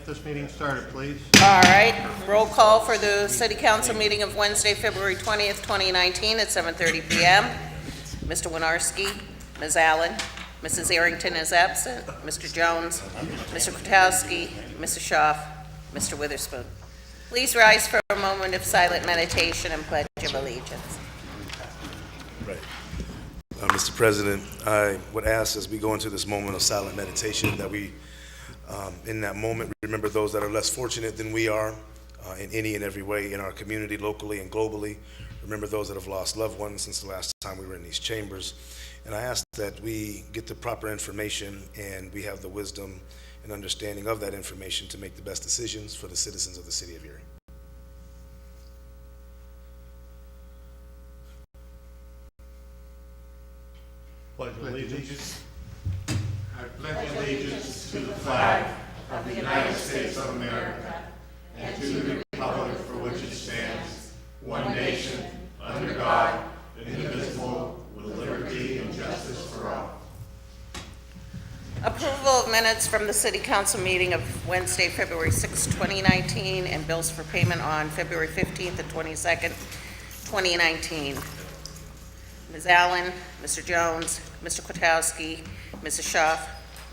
get this meeting started, please. All right, roll call for the City Council meeting of Wednesday, February 20th, 2019 at 7:30 p.m. Mr. Winarski, Ms. Allen, Mrs. Arrington is absent, Mr. Jones, Mr. Kwiatkowski, Mr. Schaaf, Mr. Witherspoon. Please rise for a moment of silent meditation and pledge of allegiance. Right. Mr. President, I would ask as we go into this moment of silent meditation that we, in that moment, remember those that are less fortunate than we are in any and every way in our community, locally and globally. Remember those that have lost loved ones since the last time we were in these chambers. And I ask that we get the proper information and we have the wisdom and understanding of that information to make the best decisions for the citizens of the city of Erie. Pledge allegiance. I pledge allegiance to the flag of the United States of America and to the republic for which it stands, one nation, under God, indivisible, with liberty and justice for all. Approval of minutes from the City Council meeting of Wednesday, February 6, 2019, and bills for payment on February 15th and 22nd, 2019. Ms. Allen, Mr. Jones, Mr. Kwiatkowski, Mrs. Schaaf,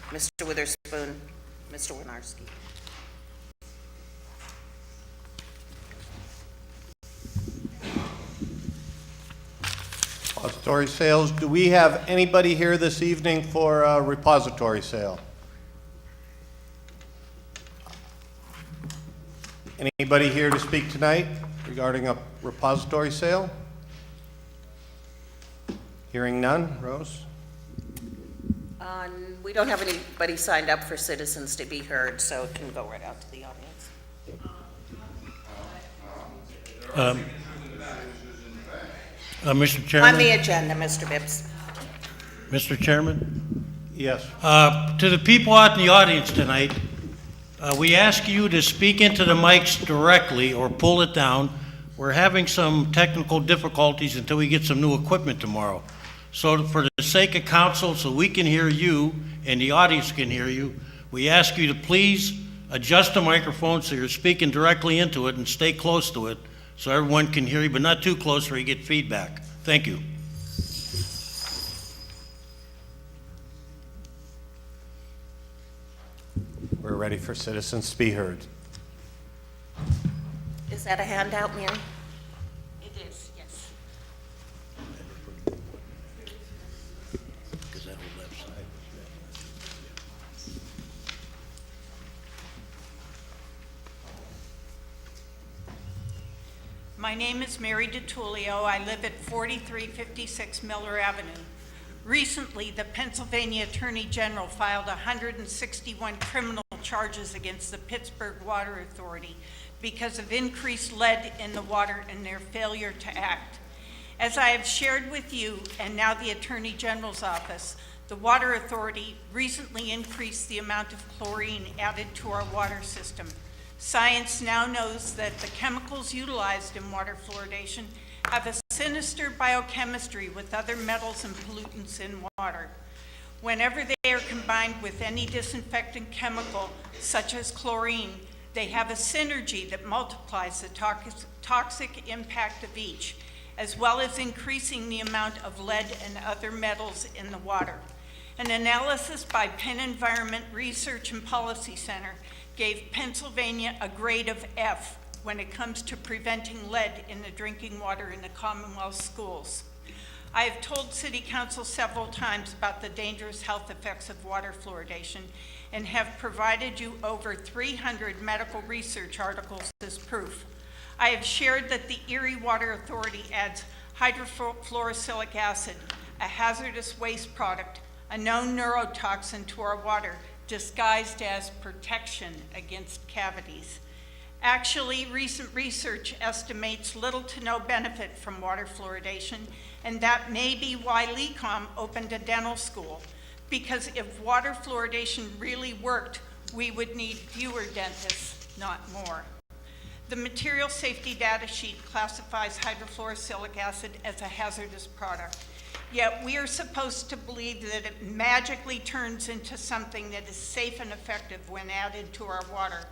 Mr. Witherspoon, Mr. Winarski. Repository sales. Do we have anybody here this evening for a repository sale? Anybody here to speak tonight regarding a repository sale? Hearing none. Rose? We don't have anybody signed up for citizens to be heard, so it can go right out to the audience. Mr. Chairman. On the agenda, Mr. Bibbs. Mr. Chairman. Yes. To the people out in the audience tonight, we ask you to speak into the mics directly or pull it down. We're having some technical difficulties until we get some new equipment tomorrow. So for the sake of council, so we can hear you and the audience can hear you, we ask you to please adjust the microphone so you're speaking directly into it and stay close to it so everyone can hear you, but not too close or you get feedback. Thank you. We're ready for citizens to be heard. Is that a handout, Mary? It is, yes. My name is Mary DiTullio. I live at 4356 Miller Avenue. Recently, the Pennsylvania Attorney General filed 161 criminal charges against the Pittsburgh Water Authority because of increased lead in the water and their failure to act. As I have shared with you and now the Attorney General's office, the Water Authority recently increased the amount of chlorine added to our water system. Science now knows that the chemicals utilized in water fluoridation have a sinister biochemistry with other metals and pollutants in water. Whenever they are combined with any disinfectant chemical, such as chlorine, they have a synergy that multiplies the toxic impact of each, as well as increasing the amount of lead and other metals in the water. An analysis by Penn Environment Research and Policy Center gave Pennsylvania a grade of F when it comes to preventing lead in the drinking water in the Commonwealth schools. I have told City Council several times about the dangerous health effects of water fluoridation and have provided you over 300 medical research articles as proof. I have shared that the Erie Water Authority adds hydrofluorosilicic acid, a hazardous waste product, a known neurotoxin, to our water, disguised as protection against cavities. Actually, recent research estimates little to no benefit from water fluoridation, and that may be why LECOM opened a dental school, because if water fluoridation really worked, we would need fewer dentists, not more. The material safety data sheet classifies hydrofluorosilicic acid as a hazardous product. Yet we are supposed to believe that it magically turns into something that is safe and effective when added to our water.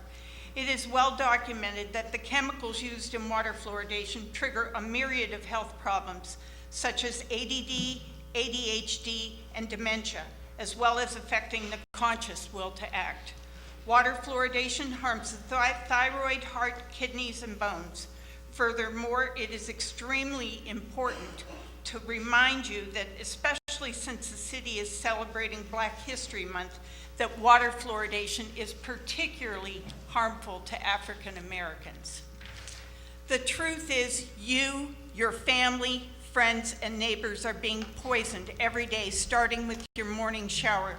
It is well documented that the chemicals used in water fluoridation trigger a myriad of health problems, such as ADD, ADHD, and dementia, as well as affecting the conscious will to act. Water fluoridation harms the thyroid, heart, kidneys, and bones. Furthermore, it is extremely important to remind you that, especially since the city is celebrating Black History Month, that water fluoridation is particularly harmful to African Americans. The truth is, you, your family, friends, and neighbors are being poisoned every day, starting with your morning shower,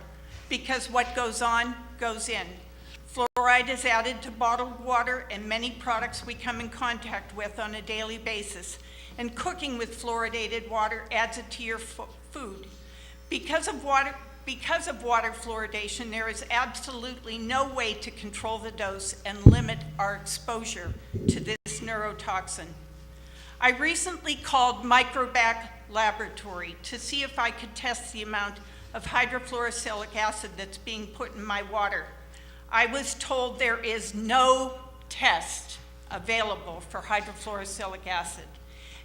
because what goes on goes in. Fluoride is added to bottled water and many products we come in contact with on a daily basis, and cooking with fluoridated water adds it to your food. Because of water fluoridation, there is absolutely no way to control the dose and limit our exposure to this neurotoxin. I recently called Microbac Laboratory to see if I could test the amount of hydrofluorosilicic acid that's being put in my water. I was told there is no test available for hydrofluorosilicic acid,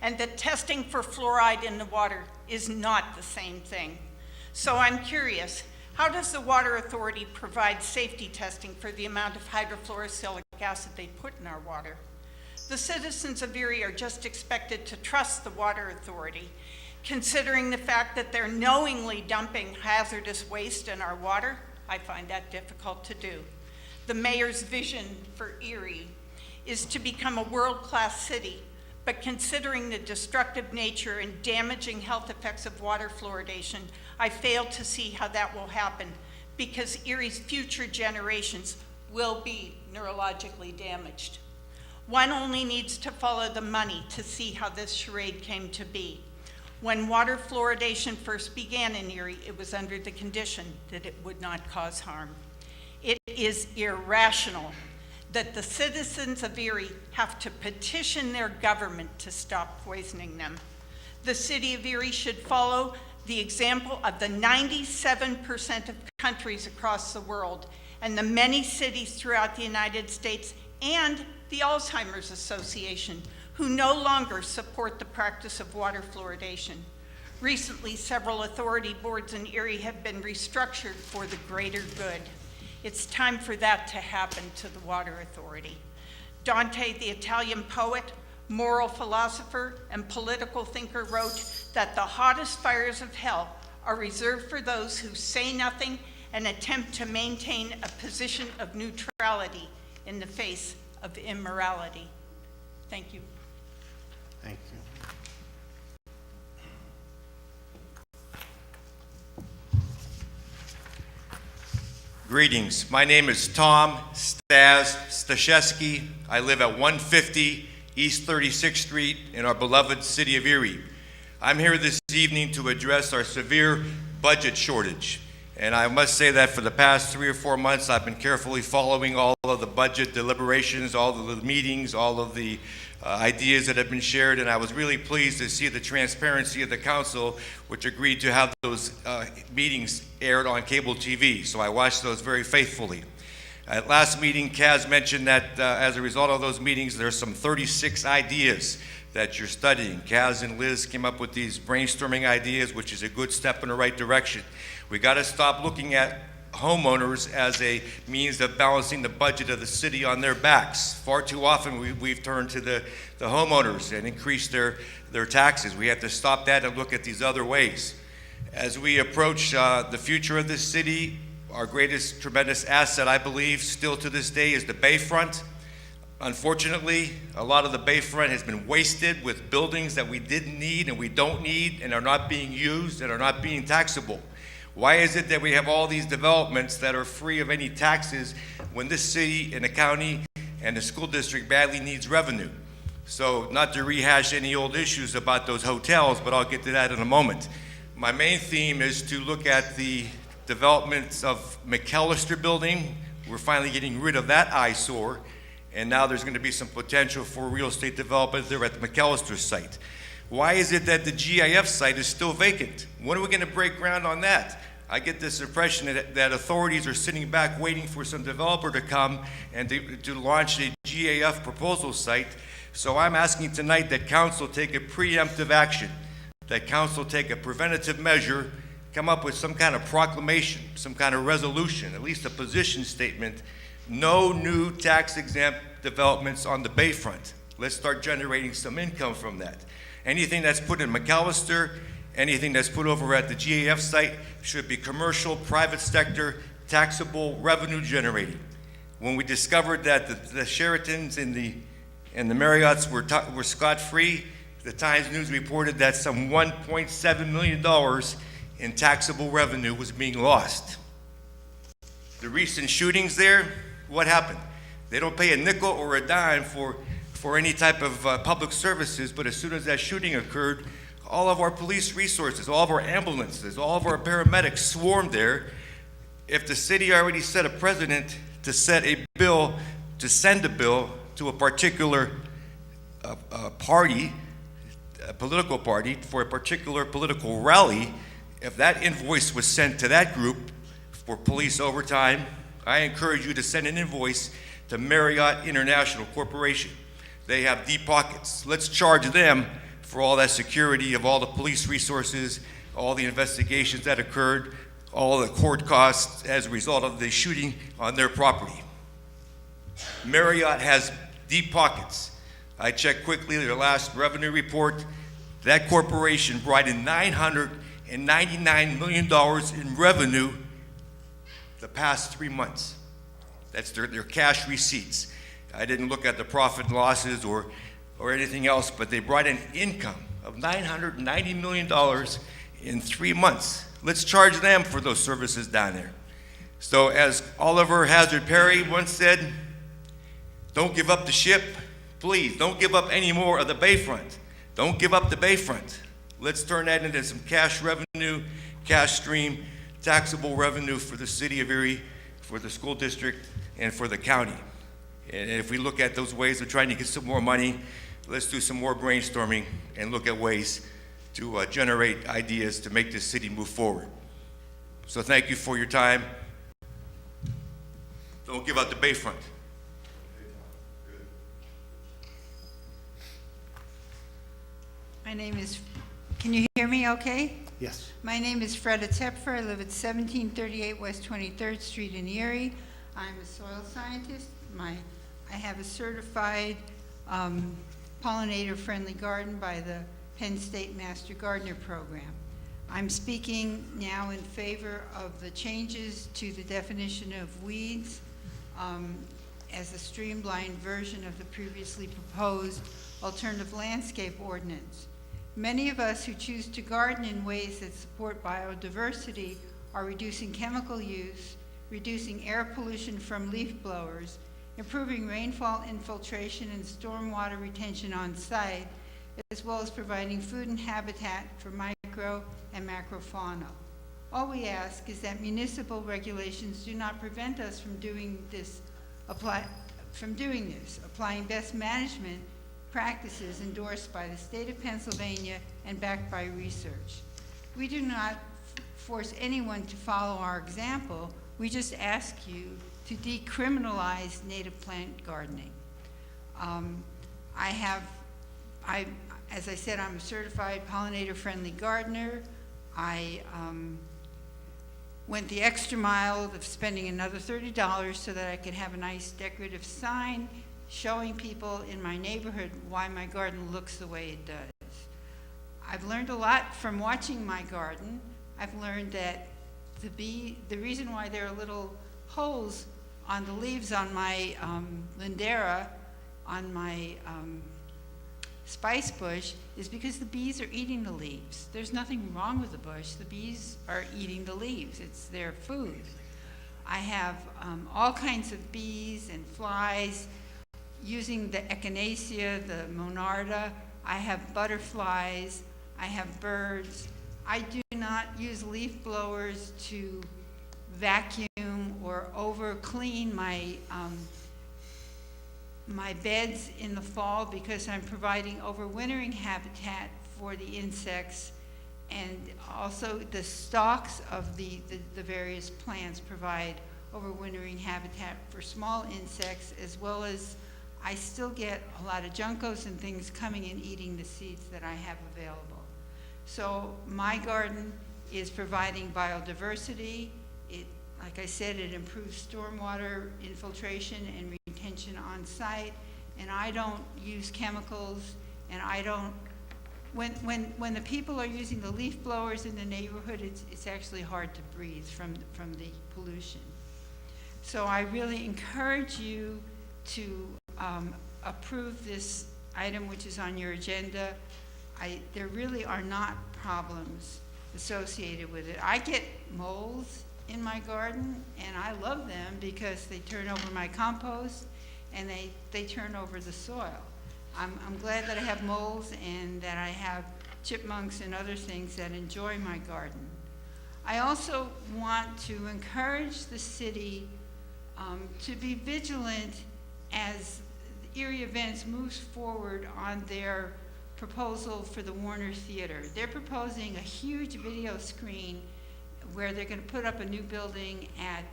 and that testing for fluoride in the water is not the same thing. So I'm curious, how does the Water Authority provide safety testing for the amount of hydrofluorosilicic acid they put in our water? The citizens of Erie are just expected to trust the Water Authority, considering the fact that they're knowingly dumping hazardous waste in our water. I find that difficult to do. The mayor's vision for Erie is to become a world-class city, but considering the destructive nature and damaging health effects of water fluoridation, I fail to see how that will happen, because Erie's future generations will be neurologically damaged. One only needs to follow the money to see how this charade came to be. When water fluoridation first began in Erie, it was under the condition that it would not cause harm. It is irrational that the citizens of Erie have to petition their government to stop poisoning them. The city of Erie should follow the example of the 97% of countries across the world and the many cities throughout the United States and the Alzheimer's Association, who no longer support the practice of water fluoridation. Recently, several authority boards in Erie have been restructured for the greater good. It's time for that to happen to the Water Authority. Dante, the Italian poet, moral philosopher, and political thinker, wrote that the hottest fires of hell are reserved for those who say nothing and attempt to maintain a position of neutrality in the face of immorality. Thank you. Thank you. Greetings. My name is Tom Staszewski. I live at 150 East 36th Street in our beloved city of Erie. I'm here this evening to address our severe budget shortage. And I must say that for the past 3 or 4 months, I've been carefully following all of the budget deliberations, all of the meetings, all of the ideas that have been shared, and I was really pleased to see the transparency of the council, which agreed to have those meetings aired on cable TV. So I watched those very faithfully. At last meeting, Kaz mentioned that as a result of those meetings, there's some 36 ideas that you're studying. Kaz and Liz came up with these brainstorming ideas, which is a good step in the right direction. We got to stop looking at homeowners as a means of balancing the budget of the city on their backs. Far too often we've turned to the homeowners and increased their taxes. We have to stop that and look at these other ways. As we approach the future of this city, our greatest tremendous asset, I believe, still to this day is the Bayfront. Unfortunately, a lot of the Bayfront has been wasted with buildings that we didn't need and we don't need and are not being used and are not being taxable. Why is it that we have all these developments that are free of any taxes when this city and the county and the school district badly needs revenue? So not to rehash any old issues about those hotels, but I'll get to that in a moment. My main theme is to look at the developments of McAllister Building. We're finally getting rid of that eyesore, and now there's going to be some potential for real estate development there at the McAllister site. Why is it that the GIF site is still vacant? When are we gonna break ground on that? I get this impression that authorities are sitting back waiting for some developer to come and to launch a GAF proposal site. So I'm asking tonight that council take a preemptive action, that council take a preventative measure, come up with some kind of proclamation, some kind of resolution, at least a position statement. No new tax-exempt developments on the Bayfront. Let's start generating some income from that. Anything that's put in McAllister, anything that's put over at the GAF site should be commercial, private sector, taxable, revenue generating. When we discovered that the Sheratons and the Marriotts were scot-free, the Times News reported that some $1.7 million in taxable revenue was being lost. The recent shootings there, what happened? They don't pay a nickel or a dime for any type of public services, but as soon as that shooting occurred, all of our police resources, all of our ambulances, all of our paramedics swarmed there. If the city already set a precedent to send a bill to a particular party, a political party, for a particular political rally, if that invoice was sent to that group for police overtime, I encourage you to send an invoice to Marriott International Corporation. They have deep pockets. Let's charge them for all that security of all the police resources, all the investigations that occurred, all the court costs as a result of the shooting on their property. Marriott has deep pockets. I checked quickly their last revenue report. That corporation brought in $999 million in revenue the past 3 months. That's their cash receipts. I didn't look at the profit and losses or anything else, but they brought in income of $990 million in 3 months. Let's charge them for those services down there. So as Oliver Hazard Perry once said, don't give up the ship. Please, don't give up any more of the Bayfront. Don't give up the Bayfront. Let's turn that into some cash revenue, cash stream, taxable revenue for the city of Erie, for the school district, and for the county. And if we look at those ways of trying to get some more money, let's do some more brainstorming and look at ways to generate ideas to make this city move forward. So thank you for your time. Don't give up the Bayfront. My name is, can you hear me okay? Yes. My name is Freda Tepfer. I live at 1738 West 23rd Street in Erie. I'm a soil scientist. I have a certified pollinator-friendly garden by the Penn State Master Gardener Program. I'm speaking now in favor of the changes to the definition of weeds as a streamlined version of the previously proposed alternative landscape ordinance. Many of us who choose to garden in ways that support biodiversity are reducing chemical use, reducing air pollution from leaf blowers, improving rainfall infiltration and stormwater retention on site, as well as providing food and habitat for micro and macrofauna. All we ask is that municipal regulations do not prevent us from doing this, applying best management practices endorsed by the state of Pennsylvania and backed by research. We do not force anyone to follow our example. We just ask you to decriminalize native plant gardening. As I said, I'm a certified pollinator-friendly gardener. I went the extra mile of spending another $30 so that I could have a nice decorative sign showing people in my neighborhood why my garden looks the way it does. I've learned a lot from watching my garden. I've learned that the reason why there are little holes on the leaves on my lindera, on my spice bush, is because the bees are eating the leaves. There's nothing wrong with the bush. The bees are eating the leaves. It's their food. I have all kinds of bees and flies using the echinacea, the monarda. I have butterflies. I have birds. I do not use leaf blowers to vacuum or over clean my my beds in the fall because I'm providing overwintering habitat for the insects, and also the stalks of the various plants provide overwintering habitat for small insects, as well as I still get a lot of juncos and things coming and eating the seeds that I have available. So my garden is providing biodiversity. It, like I said, it improves stormwater infiltration and retention on site, and I don't use chemicals, and I don't, when the people are using the leaf blowers in the neighborhood, it's actually hard to breathe from the pollution. So I really encourage you to approve this item which is on your agenda. There really are not problems associated with it. I get moles in my garden, and I love them because they turn over my compost and they turn over the soil. I'm glad that I have moles and that I have chipmunks and other things that enjoy my garden. I also want to encourage the city to be vigilant as Erie Events moves forward on their proposal for the Warner Theater. They're proposing a huge video screen where they're going to put up a new building at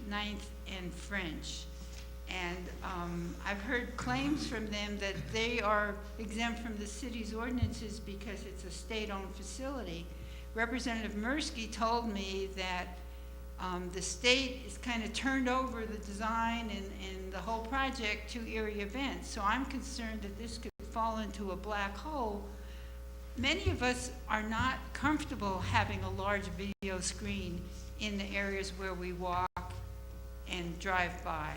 9th and French. And I've heard claims from them that they are exempt from the city's ordinances because it's a state-owned facility. Representative Mirsky told me that the state is kind of turned over the design and the whole project to Erie Events. So I'm concerned that this could fall into a black hole. Many of us are not comfortable having a large video screen in the areas where we walk and drive by.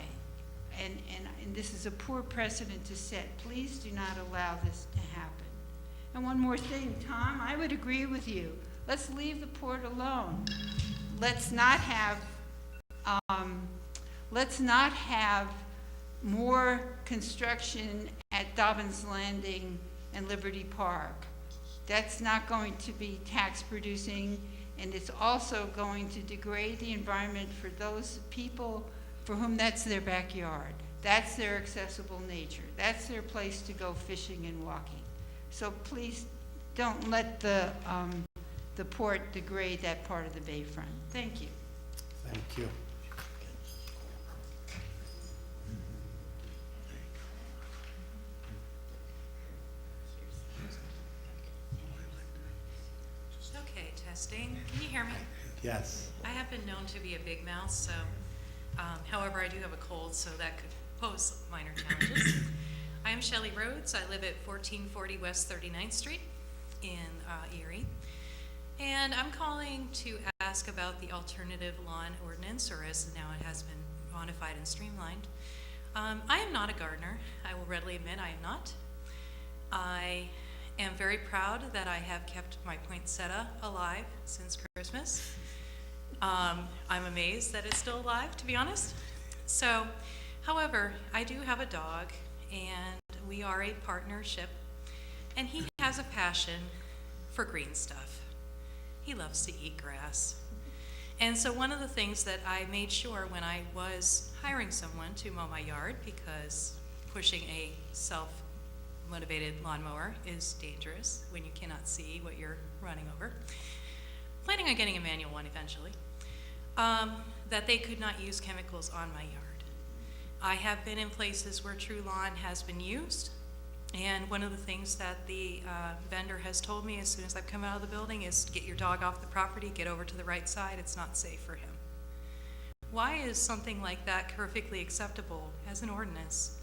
And this is a poor precedent to set. Please do not allow this to happen. And one more thing, Tom, I would agree with you. Let's leave the port alone. Let's not have more construction at Dobbins Landing and Liberty Park. That's not going to be tax producing, and it's also going to degrade the environment for those people for whom that's their backyard. That's their accessible nature. That's their place to go fishing and walking. So please don't let the port degrade that part of the bayfront. Thank you. Thank you. Okay, testing. Can you hear me? Yes. I have been known to be a big mouth, so, however, I do have a cold, so that could pose minor challenges. I am Shelley Rhodes. I live at 1440 West 39th Street in Erie. And I'm calling to ask about the alternative lawn ordinance, or as now it has been modified and streamlined. I am not a gardener. I will readily admit I am not. I am very proud that I have kept my poinsettia alive since Christmas. I'm amazed that it's still alive, to be honest. So, however, I do have a dog, and we are a partnership, and he has a passion for green stuff. He loves to eat grass. And so one of the things that I made sure when I was hiring someone to mow my yard, because pushing a self-motivated lawnmower is dangerous when you cannot see what you're running over, planning on getting a manual one eventually, that they could not use chemicals on my yard. I have been in places where True Lawn has been used, and one of the things that the vendor has told me as soon as I've come out of the building is get your dog off the property, get over to the right side, it's not safe for him. Why is something like that perfectly acceptable as an ordinance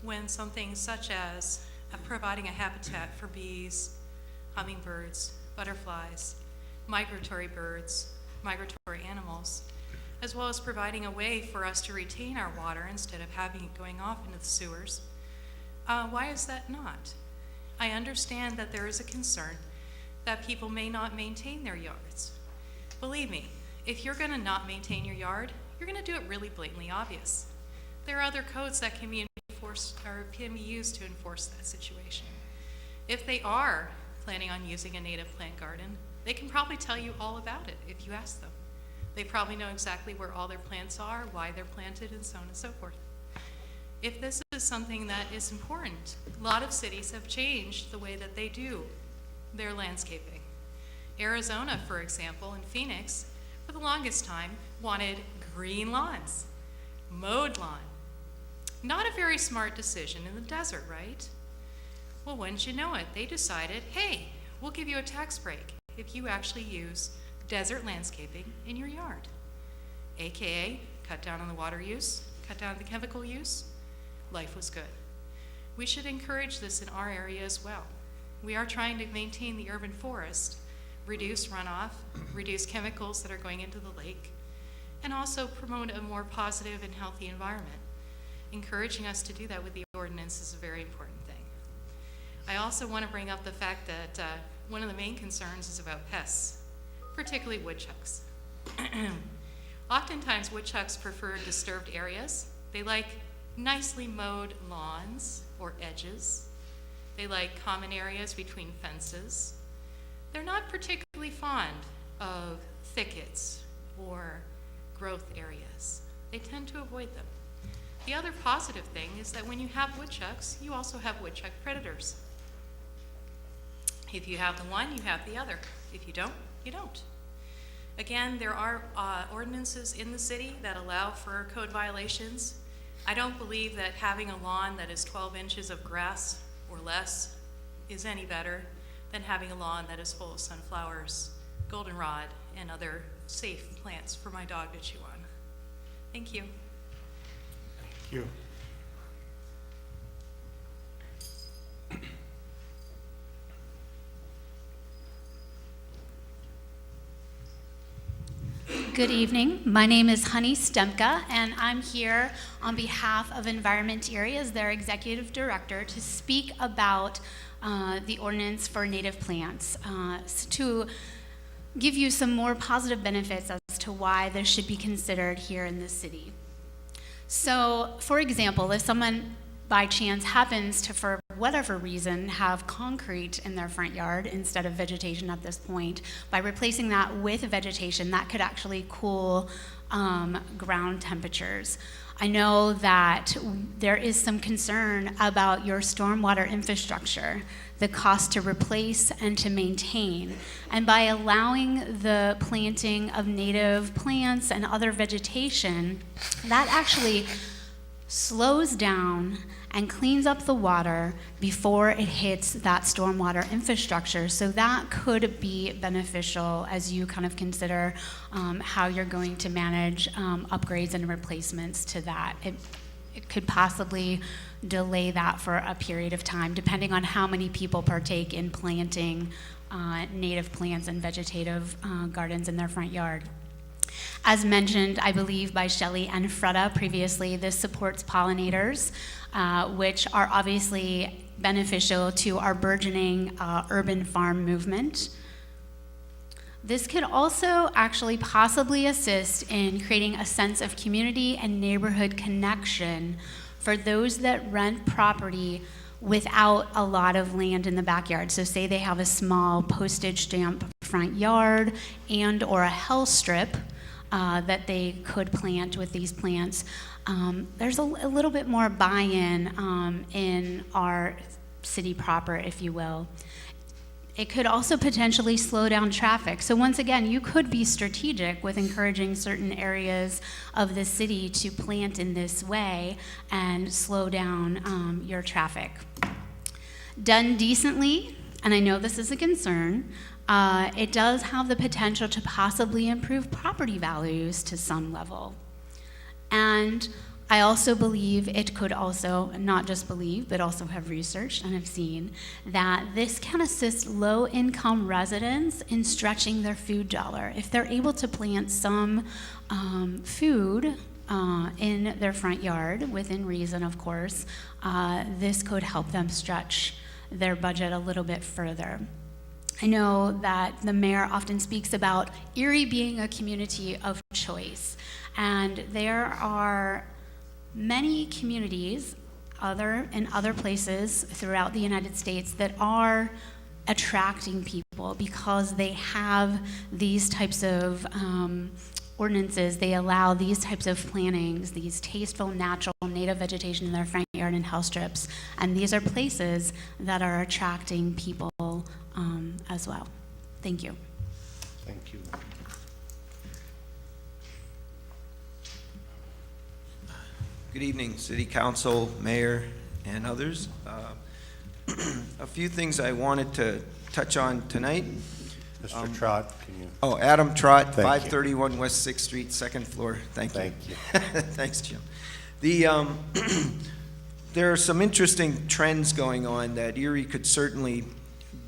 when something such as providing a habitat for bees, hummingbirds, butterflies, migratory birds, migratory animals, as well as providing a way for us to retain our water instead of having it going off into the sewers? Why is that not? I understand that there is a concern that people may not maintain their yards. Believe me, if you're going to not maintain your yard, you're going to do it really blatantly obvious. There are other codes that can be enforced or can be used to enforce that situation. If they are planning on using a native plant garden, they can probably tell you all about it if you ask them. They probably know exactly where all their plants are, why they're planted, and so on and so forth. If this is something that is important, a lot of cities have changed the way that they do their landscaping. Arizona, for example, and Phoenix, for the longest time, wanted green lawns, mowed lawn. Not a very smart decision in the desert, right? Well, wouldn't you know it, they decided, hey, we'll give you a tax break if you actually use desert landscaping in your yard. AKA, cut down on the water use, cut down the chemical use. Life was good. We should encourage this in our area as well. We are trying to maintain the urban forest, reduce runoff, reduce chemicals that are going into the lake, and also promote a more positive and healthy environment. Encouraging us to do that with the ordinance is a very important thing. I also want to bring up the fact that one of the main concerns is about pests, particularly woodchucks. Oftentimes, woodchucks prefer disturbed areas. They like nicely mowed lawns or edges. They like common areas between fences. They're not particularly fond of thickets or growth areas. They tend to avoid them. The other positive thing is that when you have woodchucks, you also have woodchuck predators. If you have the one, you have the other. If you don't, you don't. Again, there are ordinances in the city that allow for code violations. I don't believe that having a lawn that is 12 inches of grass or less is any better than having a lawn that is full of sunflowers, goldenrod, and other safe plants for my dog to chew on. Thank you. Thank you. Good evening. My name is Honey Stemka, and I'm here on behalf of Environment Erie as their executive director to speak about the ordinance for native plants, to give you some more positive benefits as to why this should be considered here in the city. So, for example, if someone by chance happens to, for whatever reason, have concrete in their front yard instead of vegetation at this point, by replacing that with vegetation, that could actually cool ground temperatures. I know that there is some concern about your stormwater infrastructure, the cost to replace and to maintain. And by allowing the planting of native plants and other vegetation, that actually slows down and cleans up the water before it hits that stormwater infrastructure. So that could be beneficial as you kind of consider how you're going to manage upgrades and replacements to that. It could possibly delay that for a period of time, depending on how many people partake in planting native plants and vegetative gardens in their front yard. As mentioned, I believe, by Shelley and Freda previously, this supports pollinators, which are obviously beneficial to our burgeoning urban farm movement. This could also actually possibly assist in creating a sense of community and neighborhood connection for those that rent property without a lot of land in the backyard. So say they have a small postage stamp front yard and or a health strip that they could plant with these plants. There's a little bit more buy-in in our city proper, if you will. It could also potentially slow down traffic. So once again, you could be strategic with encouraging certain areas of the city to plant in this way and slow down your traffic. Done decently, and I know this is a concern, it does have the potential to possibly improve property values to some level. And I also believe it could also, not just believe, but also have researched and have seen that this can assist low-income residents in stretching their food dollar. If they're able to plant some food in their front yard, within reason, of course, this could help them stretch their budget a little bit further. I know that the mayor often speaks about Erie being a community of choice, and there are many communities in other places throughout the United States that are attracting people because they have these types of ordinances. They allow these types of plantings, these tasteful, natural, native vegetation in their front yard and health strips, and these are places that are attracting people as well. Thank you. Thank you. Good evening, City Council, Mayor, and others. A few things I wanted to touch on tonight. Mr. Trott, can you? Oh, Adam Trott, Thank you. 531 West 6th Street, second floor. Thank you. Thank you. Thanks, Jim. There are some interesting trends going on that Erie could certainly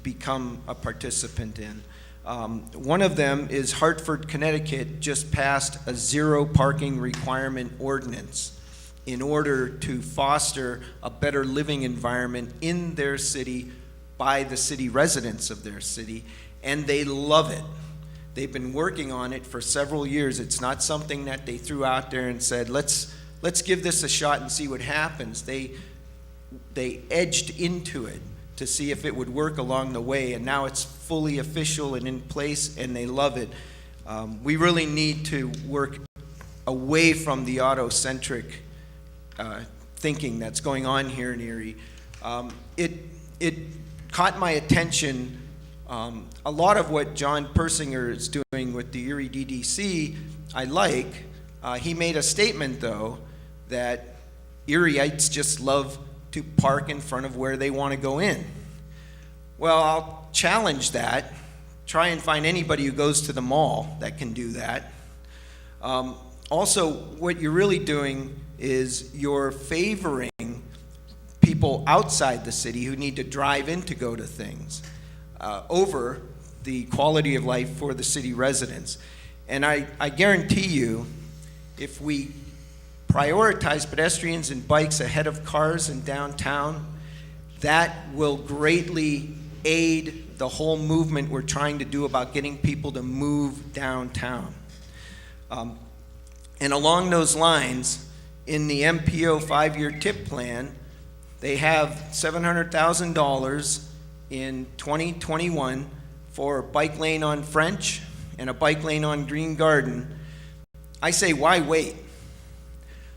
become a participant in. One of them is Hartford, Connecticut just passed a zero parking requirement ordinance in order to foster a better living environment in their city by the city residents of their city, and they love it. They've been working on it for several years. It's not something that they threw out there and said, let's give this a shot and see what happens. They edged into it to see if it would work along the way, and now it's fully official and in place, and they love it. We really need to work away from the auto-centric thinking that's going on here in Erie. It caught my attention. A lot of what John Persinger is doing with the Erie DDC, I like. He made a statement, though, that Erieites just love to park in front of where they want to go in. Well, I'll challenge that. Try and find anybody who goes to the mall that can do that. Also, what you're really doing is you're favoring people outside the city who need to drive in to go to things over the quality of life for the city residents. And I guarantee you, if we prioritize pedestrians and bikes ahead of cars in downtown, that will greatly aid the whole movement we're trying to do about getting people to move downtown. And along those lines, in the MPO 5-year TIP plan, they have $700,000 in 2021 for a bike lane on French and a bike lane on Green Garden. I say, why wait?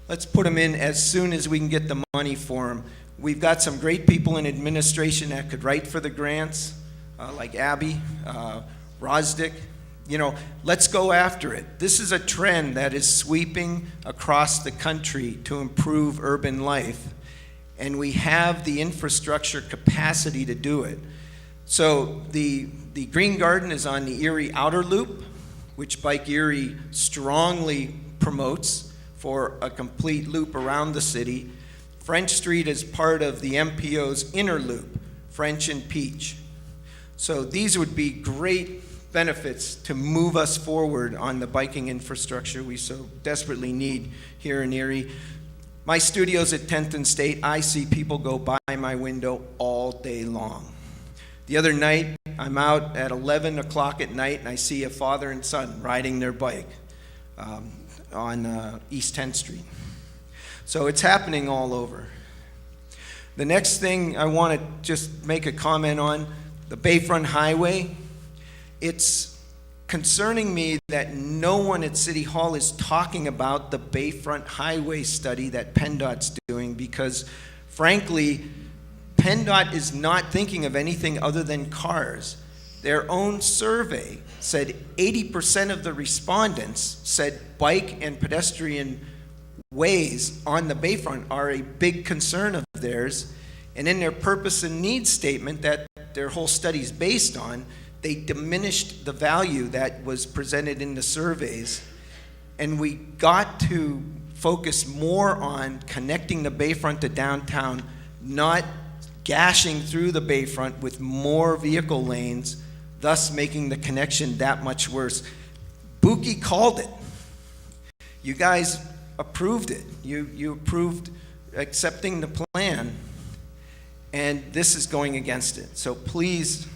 Let's put them in as soon as we can get the money for them. We've got some great people in administration that could write for the grants, like Abby, Rosdick. You know, let's go after it. This is a trend that is sweeping across the country to improve urban life, and we have the infrastructure capacity to do it. So the Green Garden is on the Erie Outer Loop, which Bike Erie strongly promotes for a complete loop around the city. French Street is part of the MPO's inner loop, French and Peach. So these would be great benefits to move us forward on the biking infrastructure we so desperately need here in Erie. My studio's at 10th and State. I see people go by my window all day long. The other night, I'm out at 11 o'clock at night and I see a father and son riding their bike on East 10th Street. So it's happening all over. The next thing I want to just make a comment on, the Bayfront Highway. It's concerning me that no one at City Hall is talking about the Bayfront Highway study that PennDOT's doing, because frankly, PennDOT is not thinking of anything other than cars. Their own survey said 80% of the respondents said bike and pedestrian ways on the Bayfront are a big concern of theirs. And in their purpose and needs statement that their whole study is based on, they diminished the value that was presented in the surveys. And we got to focus more on connecting the Bayfront to downtown, not gashing through the Bayfront with more vehicle lanes, thus making the connection that much worse. Buki called it. You guys approved it. You approved accepting the plan, and this is going against it. So please,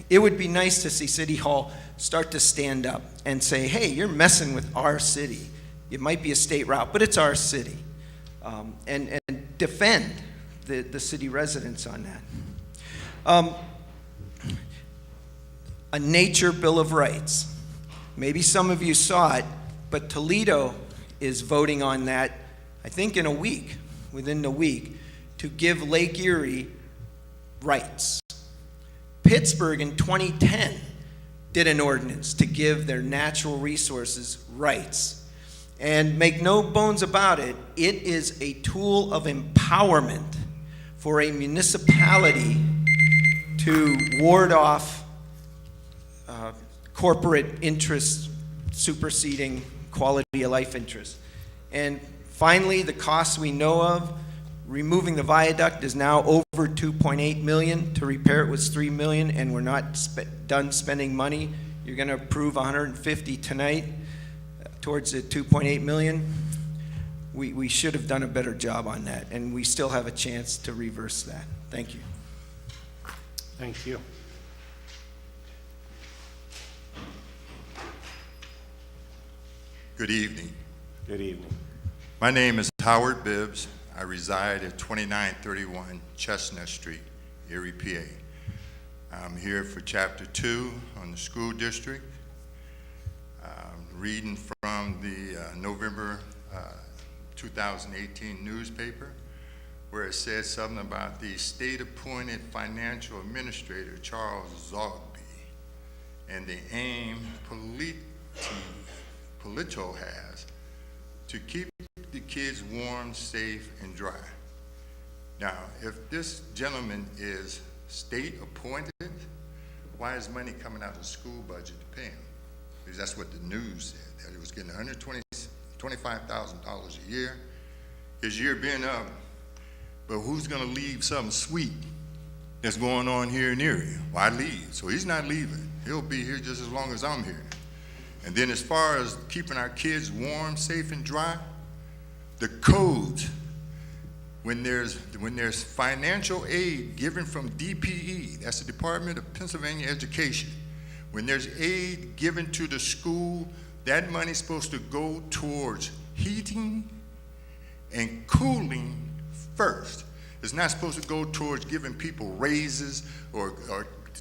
it would be nice to see City Hall start to stand up and say, hey, you're messing with our city. It might be a state route, but it's our city. And defend the city residents on that. A nature bill of rights. Maybe some of you saw it, but Toledo is voting on that, I think in a week, within the week, to give Lake Erie rights. Pittsburgh in 2010 did an ordinance to give their natural resources rights. And make no bones about it, it is a tool of empowerment for a municipality to ward off corporate interests superseding quality of life interests. And finally, the costs we know of, removing the viaduct is now over $2.8 million. To repair it was $3 million, and we're not done spending money. You're going to approve $150 tonight towards the $2.8 million. We should have done a better job on that, and we still have a chance to reverse that. Thank you. Thank you. Good evening. Good evening. My name is Howard Bibbs. I reside at 2931 Chestnut Street, Erie, PA. I'm here for Chapter 2 on the school district. Reading from the November 2018 newspaper, where it says something about the state-appointed financial administrator, Charles Zogby, and the aim Polito has to keep the kids warm, safe, and dry. Now, if this gentleman is state-appointed, why is money coming out of the school budget to pay him? Because that's what the news said, that he was getting $125,000 a year. His year being up, but who's gonna leave something sweet that's going on here in Erie? Why leave? So he's not leaving. He'll be here just as long as I'm here. And then as far as keeping our kids warm, safe, and dry, the codes, when there's financial aid given from DPE, that's the Department of Pennsylvania Education, when there's aid given to the school, that money's supposed to go towards heating and cooling first. It's not supposed to go towards giving people raises or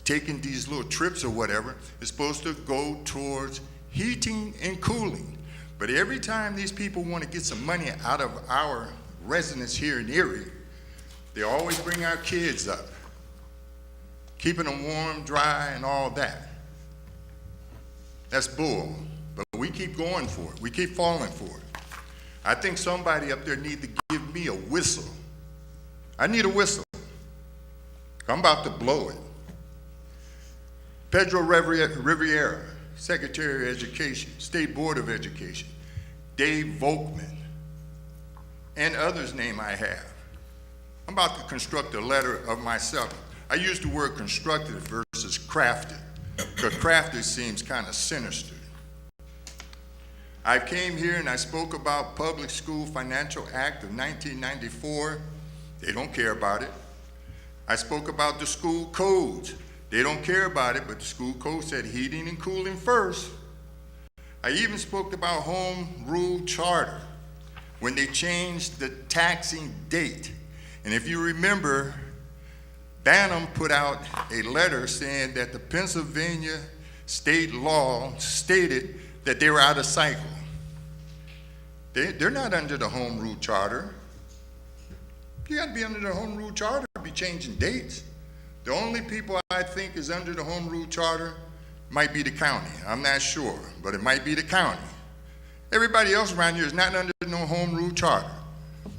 taking these little trips or whatever. It's supposed to go towards heating and cooling. But every time these people want to get some money out of our residents here in Erie, they always bring our kids up, keeping them warm, dry, and all that. That's bull, but we keep going for it. We keep falling for it. I think somebody up there needs to give me a whistle. I need a whistle. I'm about to blow it. Pedro Riviera, Secretary of Education, State Board of Education, Dave Volkman, and others' name I have. I'm about to construct a letter of myself. I use the word constructed versus crafted, because crafted seems kind of sinister. I came here and I spoke about Public School Financial Act of 1994. They don't care about it. I spoke about the school codes. They don't care about it, but the school code said heating and cooling first. I even spoke about home rule charter when they changed the taxing date. And if you remember, Banham put out a letter saying that the Pennsylvania state law stated that they were out of cycle. They're not under the home rule charter. You got to be under the home rule charter to be changing dates. The only people I think is under the home rule charter might be the county. I'm not sure, but it might be the county. Everybody else around here is not under no home rule charter.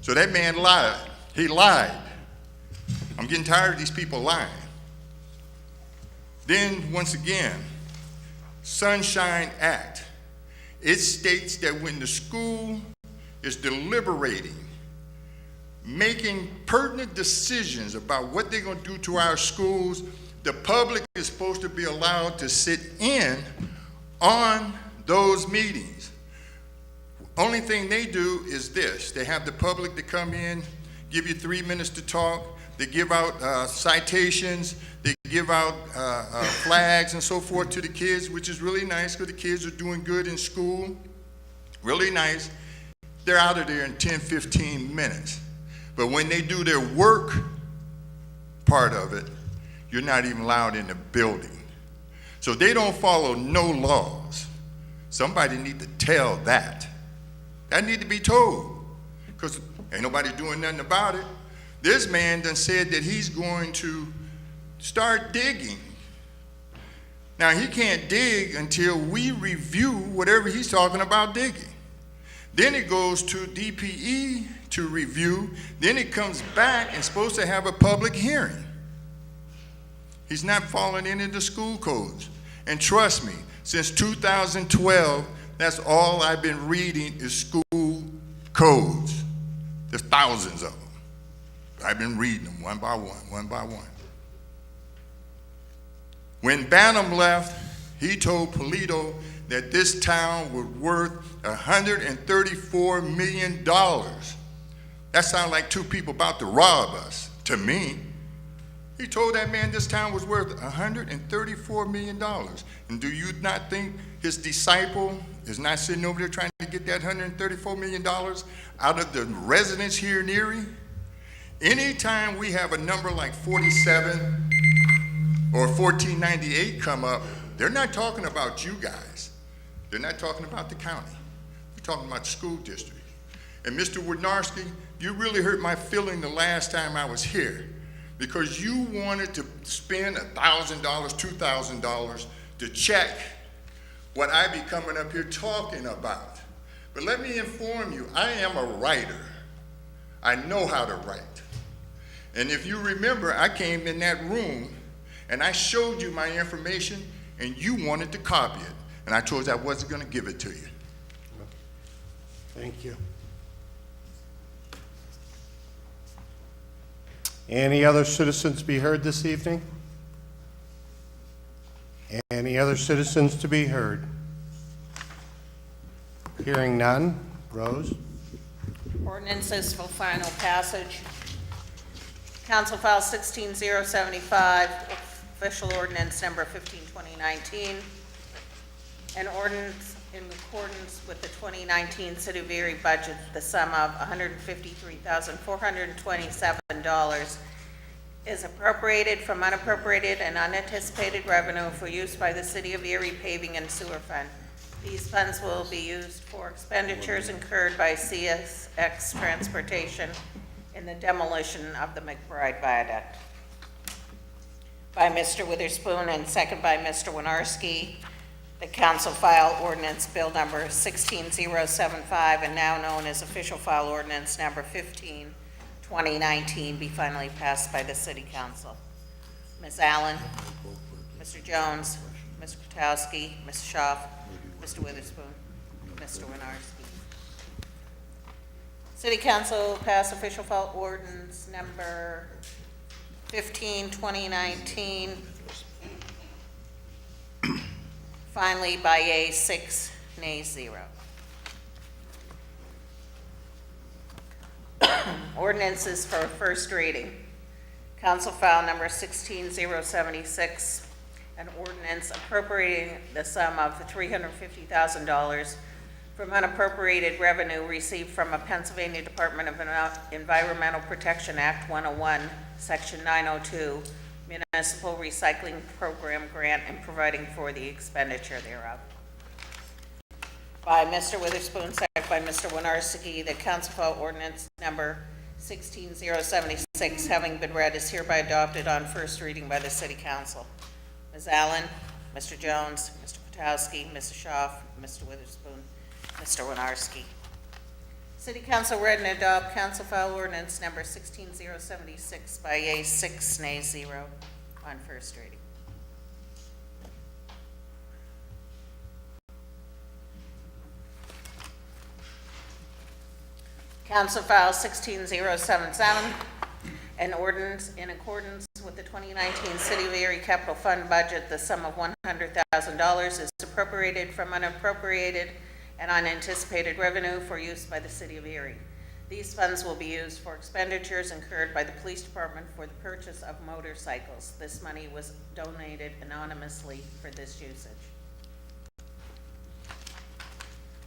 So that man lied. He lied. I'm getting tired of these people lying. Then, once again, Sunshine Act. It states that when the school is deliberating, making pertinent decisions about what they're going to do to our schools, the public is supposed to be allowed to sit in on those meetings. Only thing they do is this. They have the public to come in, give you 3 minutes to talk. They give out citations. They give out flags and so forth to the kids, which is really nice because the kids are doing good in school. Really nice. They're out of there in 10, 15 minutes. But when they do their work part of it, you're not even allowed in the building. So they don't follow no laws. Somebody need to tell that. That need to be told, because ain't nobody doing nothing about it. This man done said that he's going to start digging Now, he can't dig until we review whatever he's talking about digging. Then it goes to DPE to review. Then it comes back and supposed to have a public hearing. He's not falling into the school codes. And trust me, since 2012, that's all I've been reading is school codes. There's thousands of them. I've been reading them one by one, one by one. When Banham left, he told Polito that this town was worth $134 million. That sounds like two people about to rob us, to me. He told that man this town was worth $134 million. And do you not think his disciple is not sitting over there trying to get that $134 million out of the residents here in Erie? Anytime we have a number like 47 or 1498 come up, they're not talking about you guys. They're not talking about the county. They're talking about the school district. And Mr. Winarski, you really hurt my feeling the last time I was here because you wanted to spend $1,000, $2,000 to check what I be coming up here talking about. But let me inform you, I am a writer. I know how to write. And if you remember, I came in that room and I showed you my information and you wanted to copy it. And I told you I wasn't going to give it to you. Thank you. Any other citizens be heard this evening? Any other citizens to be heard? Hearing none. Rose? Ordinances for final passage. Council File 16075, official ordinance number 15/2019. An ordinance in accordance with the 2019 City of Erie budget, the sum of $153,427 is appropriated from unappropriated and unanticipated revenue for use by the City of Erie Paving and Sewer Fund. These funds will be used for expenditures incurred by CSX Transportation in the demolition of the McBride Viaduct. By Mr. Witherspoon and second by Mr. Winarski. The council file ordinance bill number 16075 and now known as official file ordinance number 15/2019 be finally passed by the city council. Ms. Allen, Mr. Jones, Mr. Kwiatkowski, Ms. Schaaf, Mr. Witherspoon, Mr. Winarski. City council pass official file ordinance number 15/2019. Finally, by yea 6, nays 0. Ordinances for first reading. Council file number 16076, an ordinance appropriating the sum of $350,000 from unappropriated revenue received from a Pennsylvania Department of Environmental Protection Act 101, Section 902, Municipal Recycling Program Grant and providing for the expenditure thereof. By Mr. Witherspoon, second by Mr. Winarski, the council file ordinance number 16076 having been read is hereby adopted on first reading by the city council. Ms. Allen, Mr. Jones, Mr. Kwiatkowski, Mr. Schaaf, Mr. Witherspoon, Mr. Winarski. City council read and adopt council file ordinance number 16076 by yea 6, nays 0 on first reading. Council file 16077, an ordinance in accordance with the 2019 City of Erie Capital Fund budget, the sum of $100,000 is appropriated from unappropriated and unanticipated revenue for use by the City of Erie. These funds will be used for expenditures incurred by the police department for the purchase of motorcycles. This money was donated anonymously for this usage.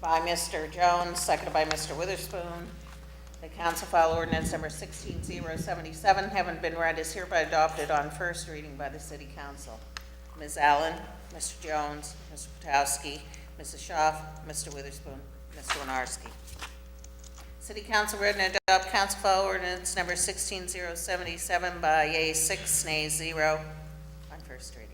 By Mr. Jones, seconded by Mr. Witherspoon. The council file ordinance number 16077 having been read is hereby adopted on first reading by the city council. Ms. Allen, Mr. Jones, Mr. Kwiatkowski, Mrs. Schaaf, Mr. Witherspoon, Mr. Winarski. City council read and adopt council file ordinance number 16077 by yea 6, nays 0 on first reading.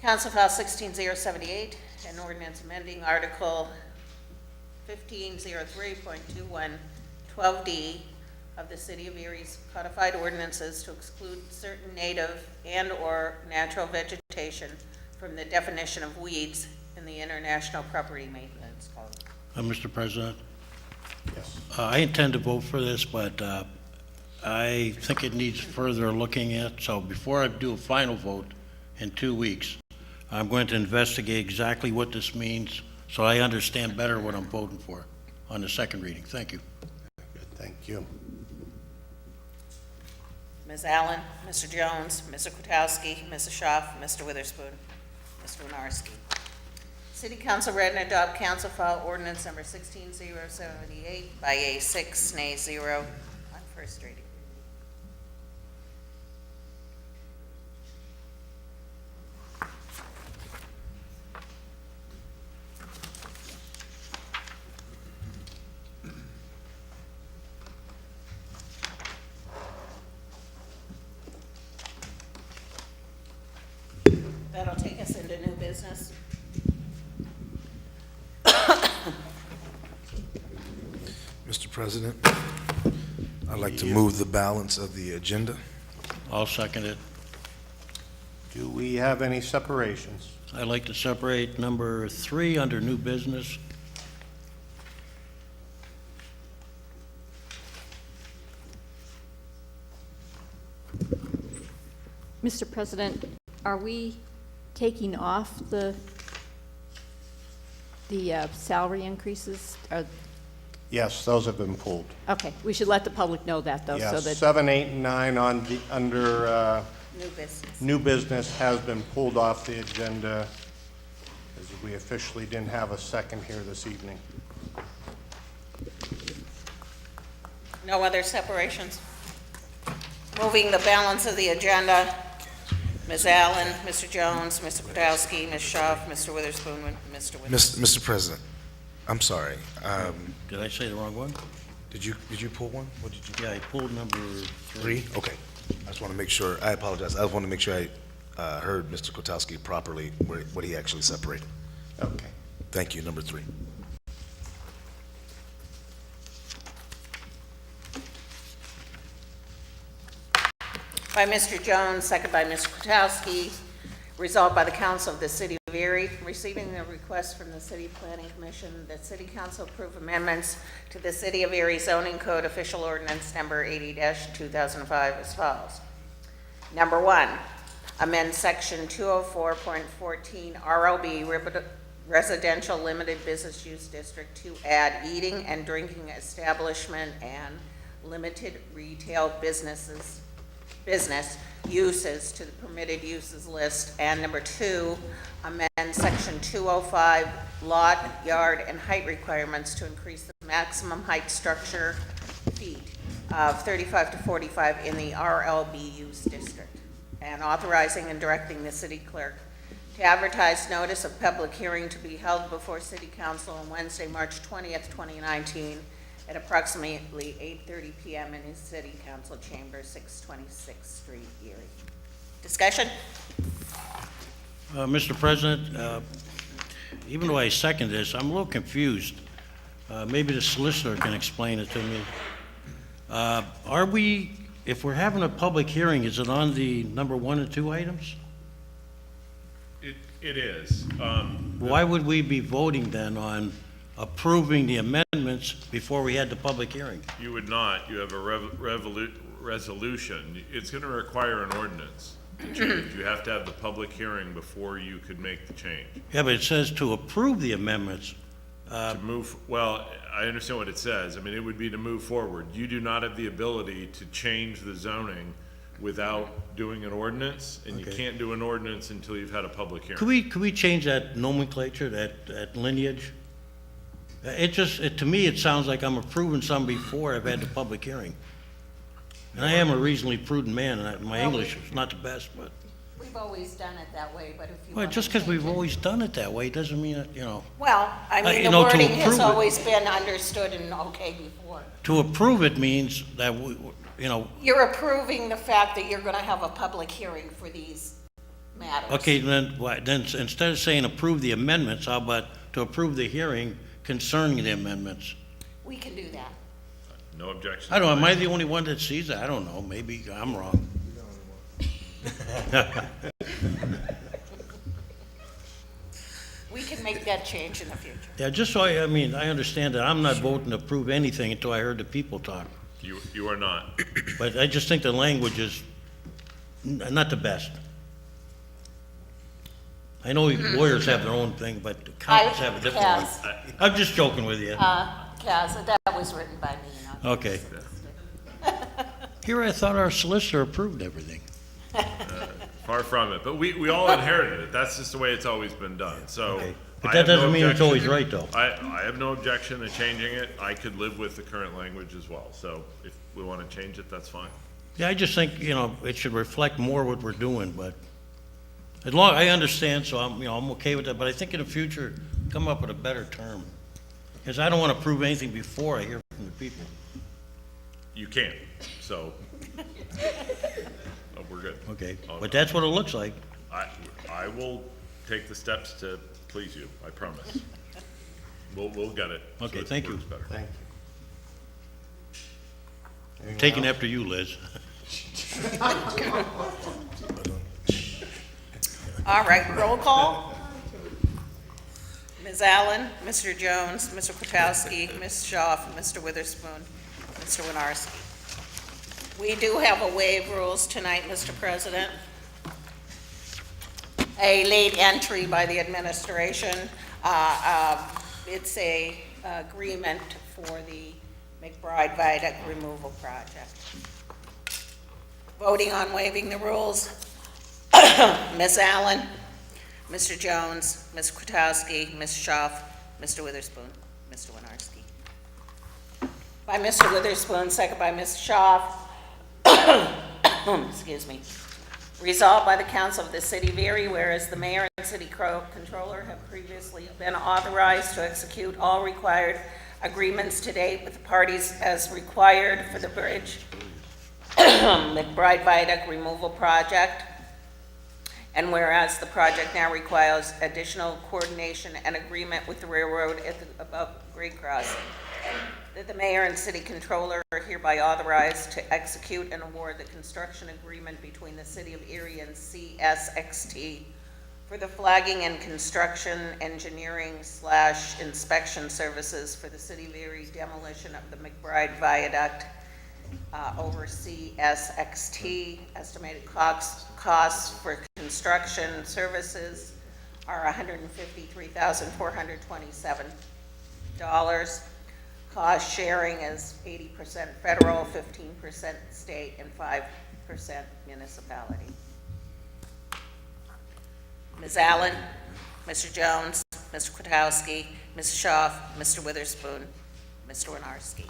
Council File 16078, an ordinance amending Article 1503.2112D of the City of Erie's codified ordinances to exclude certain native and/or natural vegetation from the definition of weeds in the International Property Maintenance Code. Mr. President, Yes. I intend to vote for this, but I think it needs further looking at. So before I do a final vote in 2 weeks, I'm going to investigate exactly what this means so I understand better what I'm voting for on the second reading. Thank you. Good, thank you. Ms. Allen, Mr. Jones, Mr. Kwiatkowski, Mrs. Schaaf, Mr. Witherspoon, Mr. Winarski. City Council read and adopt Council File Ordinance Number 16078 by a 6, nay 0 on first reading. That'll take us into new business. Mr. President, I'd like to move the balance of the agenda. I'll second it. Do we have any separations? I'd like to separate number 3 under new business. Mr. President, are we taking off the salary increases? Yes, those have been pulled. Okay, we should let the public know that, though, so Yes, that, 7, 8, and 9 on the, under New business. new business has been pulled off the agenda, as we officially didn't have a second here this evening. No other separations? Moving the balance of the agenda, Ms. Allen, Mr. Jones, Mr. Kwiatkowski, Ms. Schaaf, Mr. Witherspoon, Mr. Witherspoon. Mr. President, I'm sorry. Did I say the wrong one? Did you pull one? What did you? Yeah, I pulled number 3. 3? Okay. I just want to make sure, I apologize. I want to make sure I heard Mr. Kwiatkowski properly, what he actually separated. Okay. Thank you, number 3. By Mr. Jones, second by Mr. Kwiatkowski. Resolved by the Council of the City of Erie, receiving a request from the City Planning Commission that City Council approve amendments to the City of Erie Zoning Code Official Ordinance Number 80-2005 as follows. Number 1, amend Section 204.14 RLB Residential Limited Business Use District to add eating and drinking establishment and limited retail business uses to the permitted uses list. And number 2, amend Section 205 lot, yard, and height requirements to increase the maximum height structure feet of 35 to 45 in the RLB use district, and authorizing and directing the city clerk to advertise notice of public hearing to be held before City Council on Wednesday, March 20th, 2019, at approximately 8:30 p.m. in his City Council Chamber, 626th Street, Erie. Discussion? Mr. President, even though I second this, I'm a little confused. Maybe the solicitor can explain it to me. Are we, if we're having a public hearing, is it on the number 1 and 2 items? It is. Why would we be voting then on approving the amendments before we had the public hearing? You would not. You have a resolution. It's going to require an ordinance to change. You have to have the public hearing before you could make the change. Yeah, but it says to approve the amendments. To move, well, I understand what it says. I mean, it would be to move forward. You do not have the ability to change the zoning without doing an ordinance, and you Okay. can't do an ordinance until you've had a public hearing. Could we change that nomenclature, that lineage? To me, it sounds like I'm approving something before I've had the public hearing. And I am a reasonably prudent man, and my English is not the best, but, We've always done it that way, but if you well, want just to because we've change it- always done it that way doesn't mean that, Well, I mean, you the know, to wording has approve it. always been understood and okay before. to approve it means that, You're approving the fact that you're going to have a public hearing for these matters. Okay, then, then instead of saying approve the amendments, how about to approve the hearing concerning the amendments? We can do that. No objection. I don't know, am I the only one that sees that? I don't know, maybe I'm wrong. We can make that change in the future. Yeah, just so I mean, I understand that I'm not voting to approve anything until I heard the people talk. You are not. But I just think the language is not the best. I know lawyers have their own thing, but accountants have a different one. Kaz, I'm just joking with you. Kaz, that was written by me, not. Okay. Here I thought our solicitor approved everything. Far from it, but we all inherited it. That's just the way it's always been done, so. Okay. But I that have no doesn't mean it's objection. always right, though. I have no objection to changing it. I could live with the current language as well, so if we want to change it, that's fine. Yeah, I just think, it should reflect more what we're doing, but as long, I understand, so I'm okay with that, but I think in the future, come up with a better term. Because I don't want to approve anything before I hear from the people. You can't, so. Oh, we're good. Okay, Oh, but that's what it looks like. I will take the steps to please you, I promise. We'll get it. so Okay, it thank you. works better. Thank you. Taking after you, Liz. All right, roll call. Ms. Allen, Mr. Jones, Mr. Kwiatkowski, Ms. Schaaf, Mr. Witherspoon, Mr. Winarski. We do have a waive rules tonight, Mr. President. A late entry by the administration. It's a agreement for the McBride Viaduct removal project. Voting on waiving the rules. Ms. Allen, Mr. Jones, Ms. Kwiatkowski, Ms. Schaaf, Mr. Witherspoon, Mr. Winarski. By Mr. Witherspoon, second by Ms. Schaaf. Excuse me. Resolved by the Council of the City of Erie, whereas the mayor and city controller have previously been authorized to execute all required agreements to date with the parties as required for the bridge McBride Viaduct removal project. And whereas the project now requires additional coordination and agreement with the railroad at the above grade crossing, that the mayor and city controller are hereby authorized to execute and award the construction agreement between the city of Erie and CSXT for the flagging and construction engineering / inspection services for the city of Erie demolition of the McBride Viaduct over CSXT. Estimated costs for construction services are $153,427. Cost sharing is 80% federal, 15% state, and 5% municipality. Ms. Allen, Mr. Jones, Mr. Kwiatkowski, Ms. Schaaf, Mr. Witherspoon, Mr. Winarski.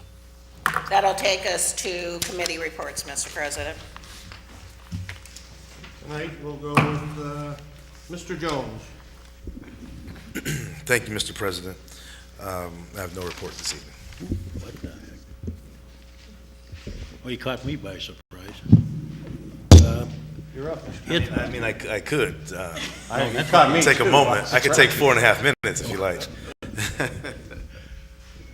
That'll take us to committee reports, Mr. President. Tonight, we'll go with Mr. Jones. Thank you, Mr. President. I have no report this evening. What the heck? Well, you caught me by surprise. You're up. I mean, I could You caught me take a too. moment. I could take 4.5 minutes if you like.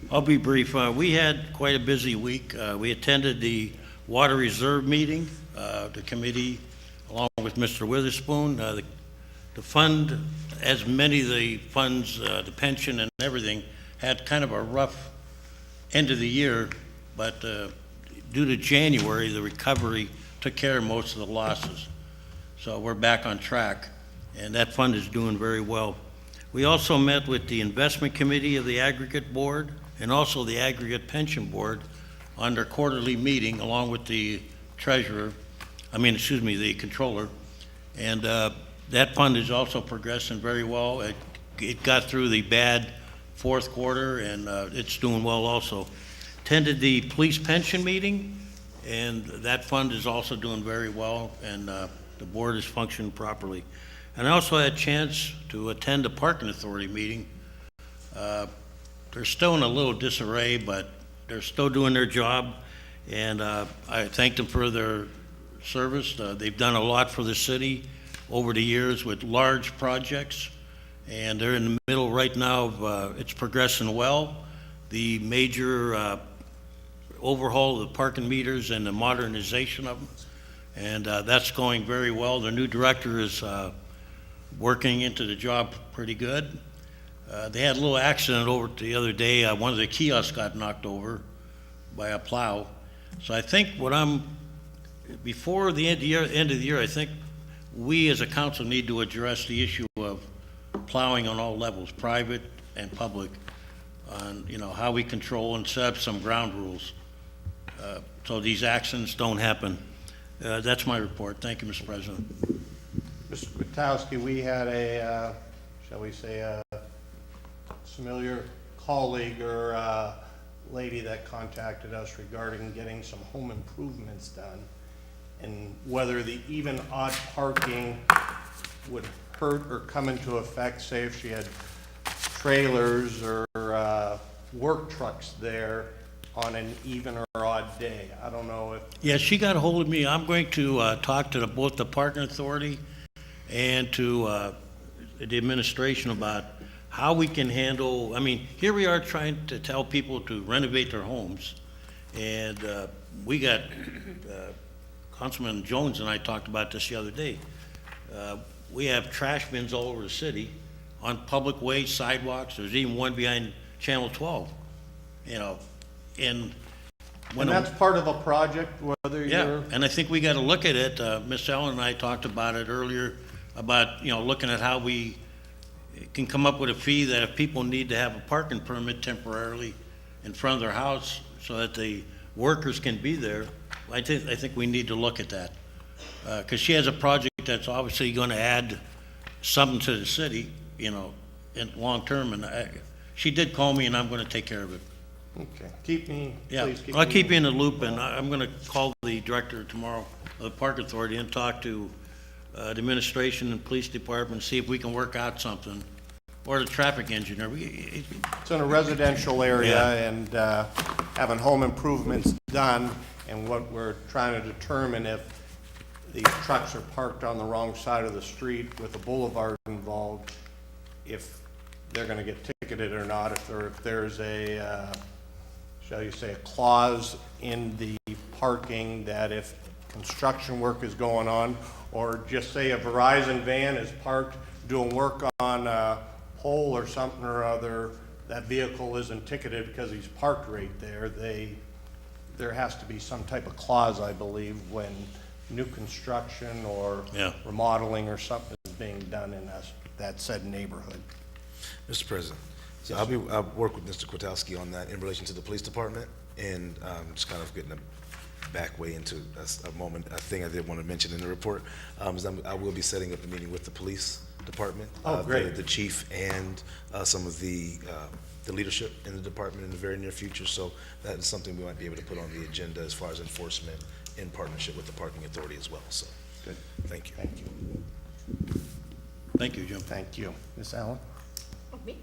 I'll be brief. We had quite a busy week. We attended the Water Reserve meeting, the committee, along with Mr. Witherspoon. The fund, as many of the funds, the pension and everything, had kind of a rough end of the year, but due to January, the recovery took care of most of the losses. So we're back on track, and that fund is doing very well. We also met with the investment committee of the aggregate board and also the aggregate pension board on their quarterly meeting, along with the treasurer, the controller. And that fund is also progressing very well. It got through the bad fourth quarter, and it's doing well also. Attended the police pension meeting, and that fund is also doing very well, and the board is functioning properly. And I also had a chance to attend the parking authority meeting. They're still in a little disarray, but they're still doing their job, and I thank them for their service. They've done a lot for the city. over the years with large projects, and they're in the middle right now of, it's progressing well. The major overhaul of the parking meters and the modernization of them, and that's going very well. The new director is working into the job pretty good. They had a little accident over the other day. One of the kiosks got knocked over by a plow. So I think before the end of the year, I think we as a council need to address the issue of plowing on all levels, private and public, on, how we control and set up some ground rules so these accidents don't happen. That's my report. Thank you, Mr. President. Mr. Kwiatkowski, we had a, shall we say, a familiar colleague or lady that contacted us regarding getting some home improvements done, and whether the even odd parking would hurt or come into effect, say if she had trailers or work trucks there on an even or odd day. I don't know if... Yeah, she got a hold of me. I'm going to talk to both the parking authority and to the administration about how we can handle, here we are trying to tell people to renovate their homes, and we got, Councilman Jones and I talked about this the other day. We have trash bins all over the city, on public ways, sidewalks. There's even one behind Channel 12, and when that's part of a project, whether yeah, you're... and I think we got to look at it. Miss Ellen and I talked about it earlier, about, looking at how we can come up with a fee that if people need to have a parking permit temporarily in front of their house so that the workers can be there, I think we need to look at that. Because she has a project that's obviously going to add something to the city, in long term, and she did call me, and I'm going to take care of it. Okay, keep me, Yeah, please keep I'll me... keep you in the loop, and I'm going to call the director tomorrow of the Park Authority and talk to the administration and police department, see if we can work out something, or the traffic engineer. It's in a residential area, Yeah. and having home improvements done, and what we're trying to determine if these trucks are parked on the wrong side of the street with a boulevard involved, if they're gonna get ticketed or not, if there's a, shall you say, a clause in the parking that if construction work is going on, or just say a Verizon van is parked doing work on a pole or something or other, that vehicle isn't ticketed because he's parked right there. There has to be some type of clause, I believe, when new construction or Yeah. remodeling or something is being done in that said neighborhood. Mr. President, so I'll work with Mr. Kwiatkowski on that in relation to the police department, and just kind of getting a back way into a thing I did want to mention in the report. Is I will be setting up a meeting with the police department. Oh, great. The chief and some of the leadership in the department in the very near future, so that is something we might be able to put on the agenda as far as enforcement in partnership with the parking authority as well, so. Good. Thank you. Thank you. Thank you, Jim. Thank you. Ms. Allen? Me?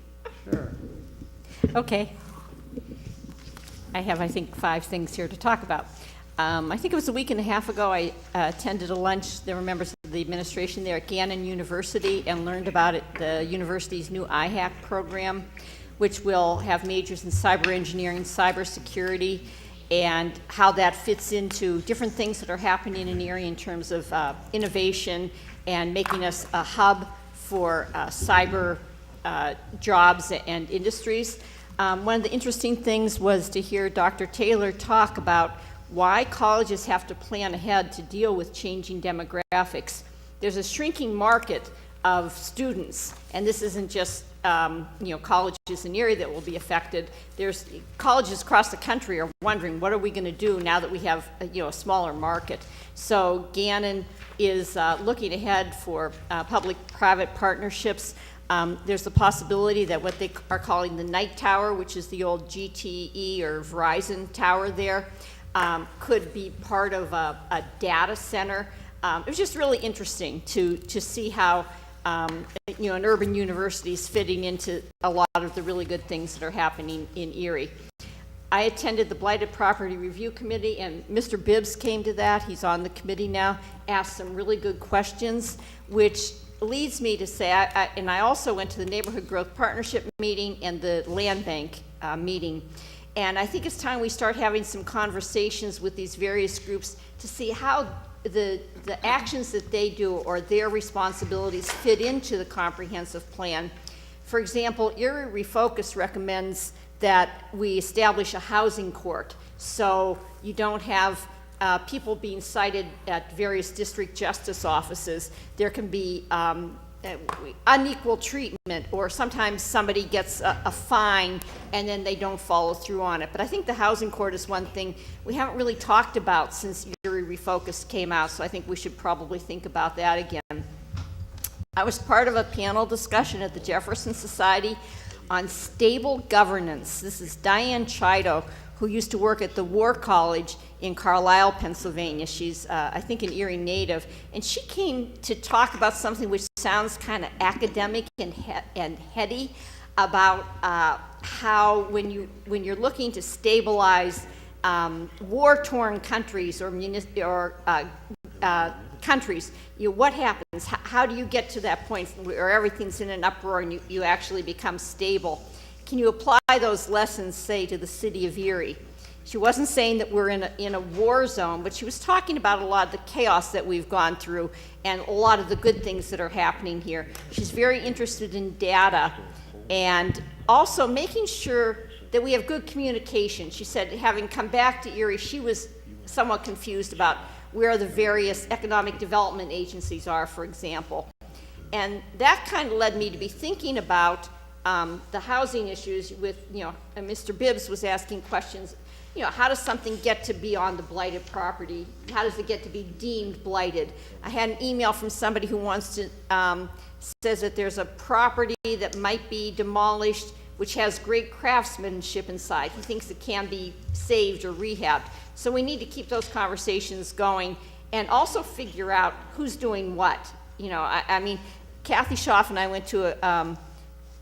Sure. Okay. I have, I think, 5 things here to talk about. I think it was a week and a half ago, I attended a lunch. There were members of the administration there at Gannon University and learned about the university's new IHAC program, which will have majors in cyber engineering, cybersecurity, and how that fits into different things that are happening in Erie in terms of innovation and making us a hub for cyber jobs and industries. One of the interesting things was to hear Dr. Taylor talk about why colleges have to plan ahead to deal with changing demographics. There's a shrinking market of students, and this isn't just colleges in Erie that will be affected. There's colleges across the country are wondering, what are we going to do now that we have a smaller market? So Gannon is looking ahead for public-private partnerships. There's the possibility that what they are calling the Night Tower, which is the old GTE or Verizon tower there, could be part of a data center. It was just really interesting to see how an urban university is fitting into a lot of the really good things that are happening in Erie. I attended the Blighted Property Review Committee, and Mr. Bibbs came to that. He's on the committee now, asked some really good questions, which leads me to say, and I also went to the Neighborhood Growth Partnership meeting and the Land Bank meeting. And I think it's time we start having some conversations with these various groups to see how the actions that they do or their responsibilities fit into the comprehensive plan. For example, Erie Refocus recommends that we establish a housing court, so you don't have people being cited at various district justice offices. There can be unequal treatment, or sometimes somebody gets a fine and then they don't follow through on it. But I think the housing court is one thing we haven't really talked about since Erie Refocus came out, so I think we should probably think about that again. I was part of a panel discussion at the Jefferson Society on stable governance. This is Diane Chido, who used to work at the War College in Carlisle, Pennsylvania. She's, I think, an Erie native. And she came to talk about something which sounds kind of academic and heady, about how when you're looking to stabilize war-torn countries or countries, what happens? How do you get to that point where everything's in an uproar and you actually become stable? Can you apply those lessons, say, to the city of Erie? She wasn't saying that we're in a war zone, but she was talking about a lot of the chaos that we've gone through and a lot of the good things that are happening here. She's very interested in data and also making sure that we have good communication. She said, having come back to Erie, she was somewhat confused about where the various economic development agencies are, for example. And that kind of led me to be thinking about the housing issues with, and Mr. Bibbs was asking questions, how does something get to be on the blighted property? How does it get to be deemed blighted? I had an email from somebody who wants to, says that there's a property that might be demolished which has great craftsmanship inside. He thinks it can be saved or rehabbed. So we need to keep those conversations going and also figure out who's doing what. I mean, Kathy Schaff and I went to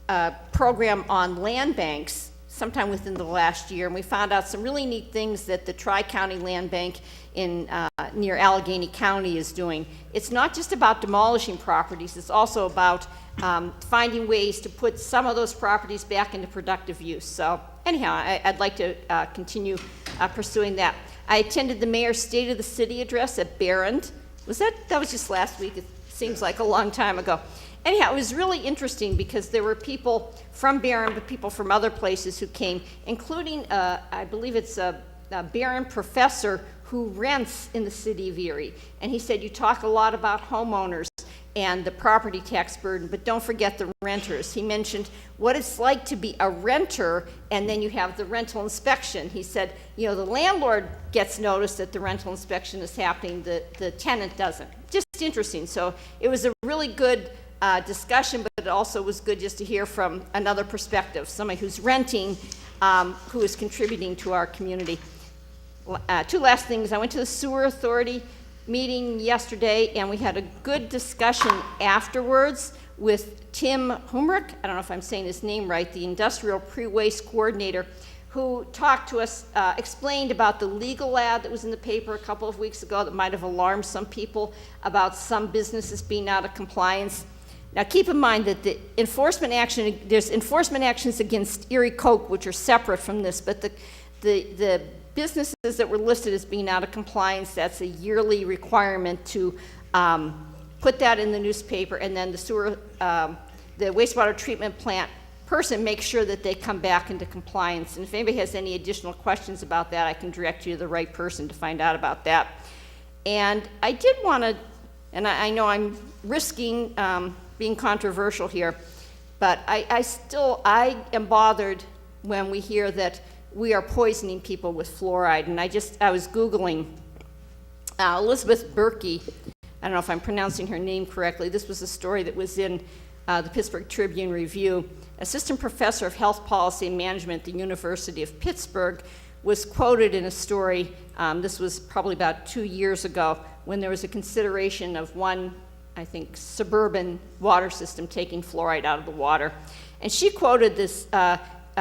a program on land banks sometime within the last year, and we found out some really neat things that the Tri-County Land Bank in near Allegheny County is doing. It's not just about demolishing properties, it's also about finding ways to put some of those properties back into productive use. So anyhow, I'd like to continue pursuing that. I attended the Mayor's State of the City address at Barron. That was just last week. It seems like a long time ago. Anyhow, it was really interesting because there were people from Barron, but people from other places who came, including, I believe it's a Barron professor who rents in the city of Erie. And he said, you talk a lot about homeowners and the property tax burden, but don't forget the renters. He mentioned what it's like to be a renter, and then you have the rental inspection. He said, the landlord gets notice that the rental inspection is happening, the tenant doesn't. Just interesting. So it was a really good discussion, but it also was good just to hear from another perspective, somebody who's renting, who is contributing to our community. Two last things. I went to the Sewer Authority meeting yesterday, and we had a good discussion afterwards with Tim Humrick, I don't know if I'm saying his name right, the Industrial Pre-Waste Coordinator, who talked to us, explained about the legal ad that was in the paper a couple of weeks ago that might have alarmed some people about some businesses being out of compliance. Now keep in mind that the enforcement action, there's enforcement actions against Erie Coke, which are separate from this, but the businesses that were listed as being out of compliance, that's a yearly requirement to put that in the newspaper, and then the wastewater treatment plant person makes sure that they come back into compliance. And if anybody has any additional questions about that, I can direct you to the right person to find out about that. And I did want to, and I know I'm risking being controversial here, but I am bothered when we hear that we are poisoning people with fluoride. And I was Googling Elizabeth Berkey. I don't know if I'm pronouncing her name correctly. This was a story that was in the Pittsburgh Tribune Review. Assistant professor of health policy and management at the University of Pittsburgh was quoted in a story, this was probably about 2 years ago, when there was a consideration of one, I think, suburban water system taking fluoride out of the water. And she quoted this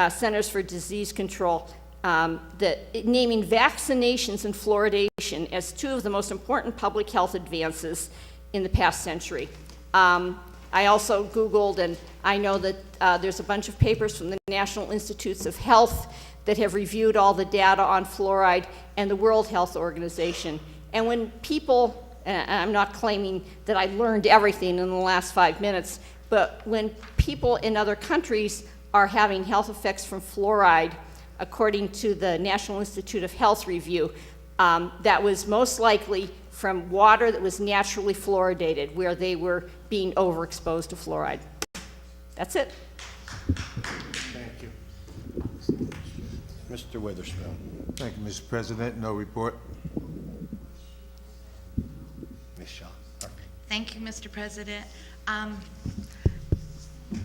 Centers for Disease Control naming vaccinations and fluoridation as two of the most important public health advances in the past century. I also Googled, and I know that there's a bunch of papers from the National Institutes of Health that have reviewed all the data on fluoride and the World Health Organization. And when people, and I'm not claiming that I learned everything in the last 5 minutes, but when people in other countries are having health effects from fluoride, according to the National Institute of Health review, that was most likely from water that was naturally fluoridated, where they were being overexposed to fluoride. That's it. Thank you. Mr. Witherspoon. Thank you, Mr. President. No report. Ms. Shaw. Thank you, Mr. President.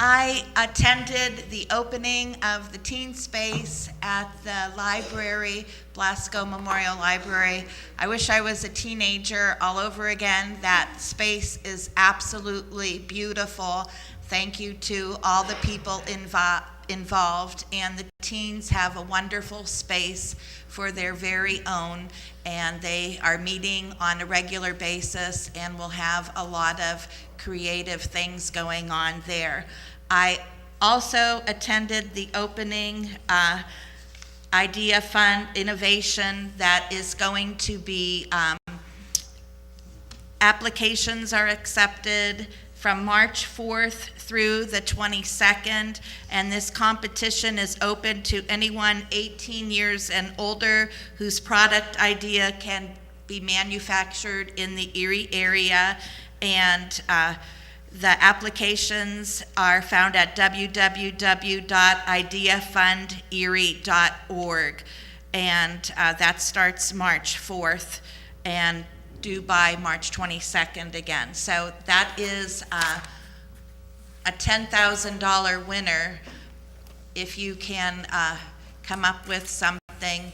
I attended the opening of the teen space at the library, Blasco Memorial Library. I wish I was a teenager all over again. That space is absolutely beautiful. Thank you to all the people involved, and the teens have a wonderful space for their very own, and they are meeting on a regular basis and will have a lot of creative things going on there. I also attended the opening Idea Fund Innovation that is going to be, applications are accepted from March 4th through the 22nd, and this competition is open to anyone 18 years and older whose product idea can be manufactured in the Erie area, and the applications are found at www.ideafunderie.org, and that starts March 4th and due by March 22nd again. So that is a $10,000 winner if you can come up with something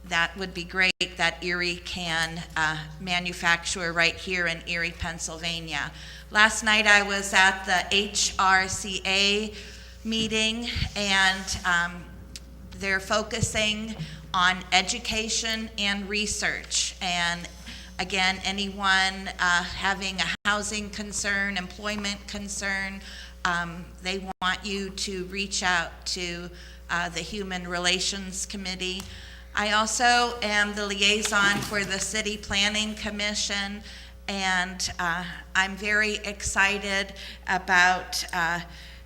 that would be great that Erie can manufacture right here in Erie, Pennsylvania. Last night I was at the HRCA meeting, and they're focusing on education and research. And again, anyone having a housing concern, employment concern, they want you to reach out to the Human Relations Committee. I also am the liaison for the City Planning Commission, and I'm very excited about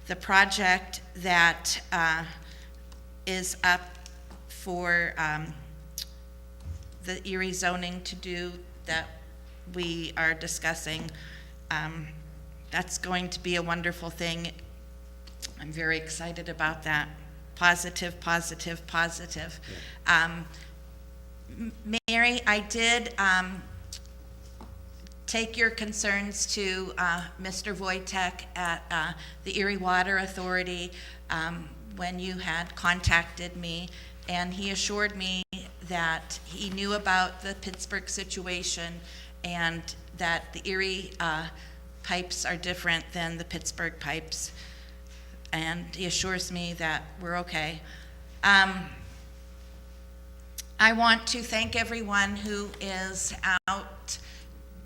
the project that is up for the Erie zoning to do that we are discussing. That's going to be a wonderful thing. I'm very excited about that. Positive, positive, positive. Mary, I did take your concerns to Mr. Wojtek at the Erie Water Authority when you had contacted me, and he assured me that he knew about the Pittsburgh situation and that the Erie pipes are different than the Pittsburgh pipes, and he assures me that we're okay. I want to thank everyone who is out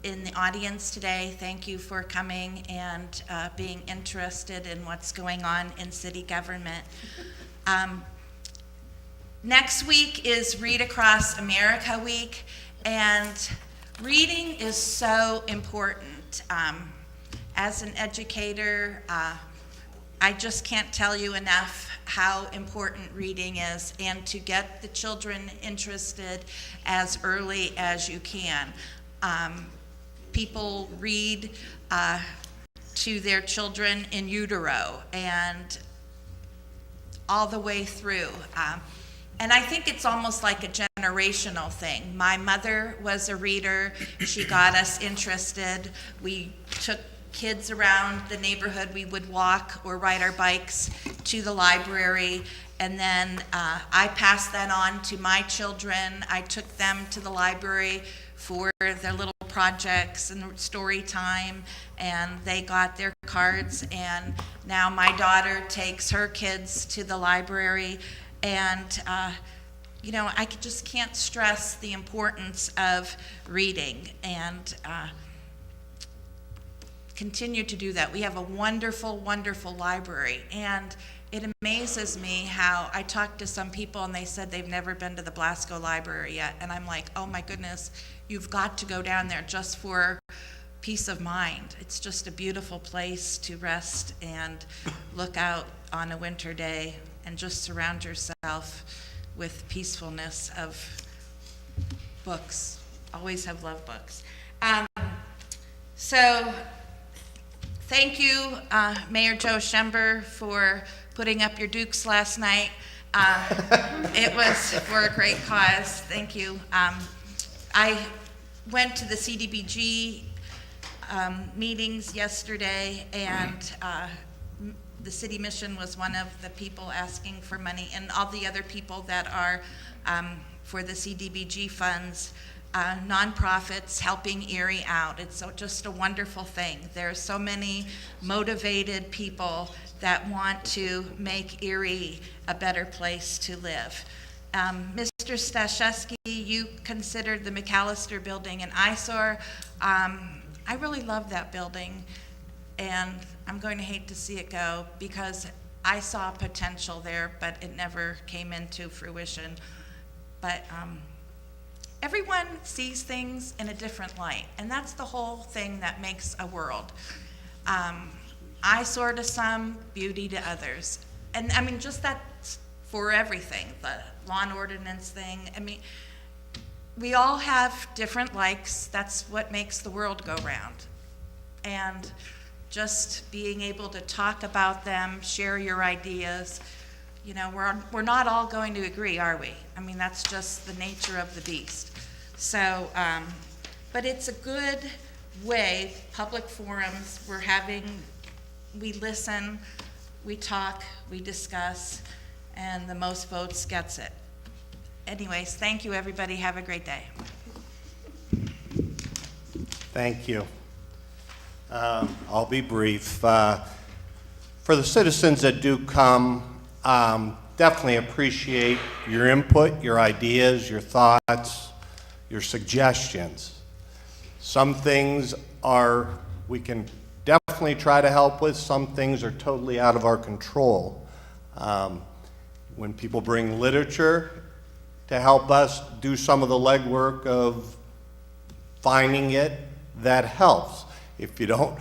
in the audience today. Thank you for coming and being interested in what's going on in city government. Next week is Read Across America Week, and reading is so important. As an educator, I just can't tell you enough how important reading is, and to get the children interested as early as you can. People read to their children in utero and all the way through. And I think it's almost like a generational thing. My mother was a reader. She got us interested. We took kids around the neighborhood. We would walk or ride our bikes to the library, and then I passed that on to my children. I took them to the library for their little projects and story time, and they got their cards, and now my daughter takes her kids to the library, and you know, I just can't stress the importance of reading, and continue to do that. We have a wonderful, wonderful library, and it amazes me how I talked to some people and they said they've never been to the Blasco Library yet, and I'm like, oh my goodness, you've got to go down there just for peace of mind. It's just a beautiful place to rest and look out on a winter day and just surround yourself with peacefulness of books. Always have loved books. So thank you, Mayor Joe Schember, for putting up your dukes last night. It was for a great cause. Thank you. I went to the CDBG meetings yesterday, and the City Mission was one of the people asking for money, and all the other people that are for the CDBG funds, nonprofits helping Erie out. It's just a wonderful thing. There are so many motivated people that want to make Erie a better place to live. Mr. Stashewski, you considered the McAllister Building an eyesore. I really love that building, and I'm going to hate to see it go because I saw potential there, but it never came into fruition. But everyone sees things in a different light, and that's the whole thing that makes a world. Eyesore to some, beauty to others. And I mean, just that's for everything, the law and ordinance thing. I mean, we all have different likes. That's what makes the world go round. And just being able to talk about them, share your ideas, you know, we're not all going to agree, are we? I mean, that's just the nature of the beast. So, but it's a good way, public forums, we listen, we talk, we discuss, and the most votes gets it. Anyways, thank you, everybody. Have a great day. Thank you. I'll be brief. For the citizens that do come, definitely appreciate your input, your ideas, your thoughts, your suggestions. Some things we can definitely try to help with. Some things are totally out of our control. When people bring literature to help us do some of the legwork of finding it, that helps. If you don't,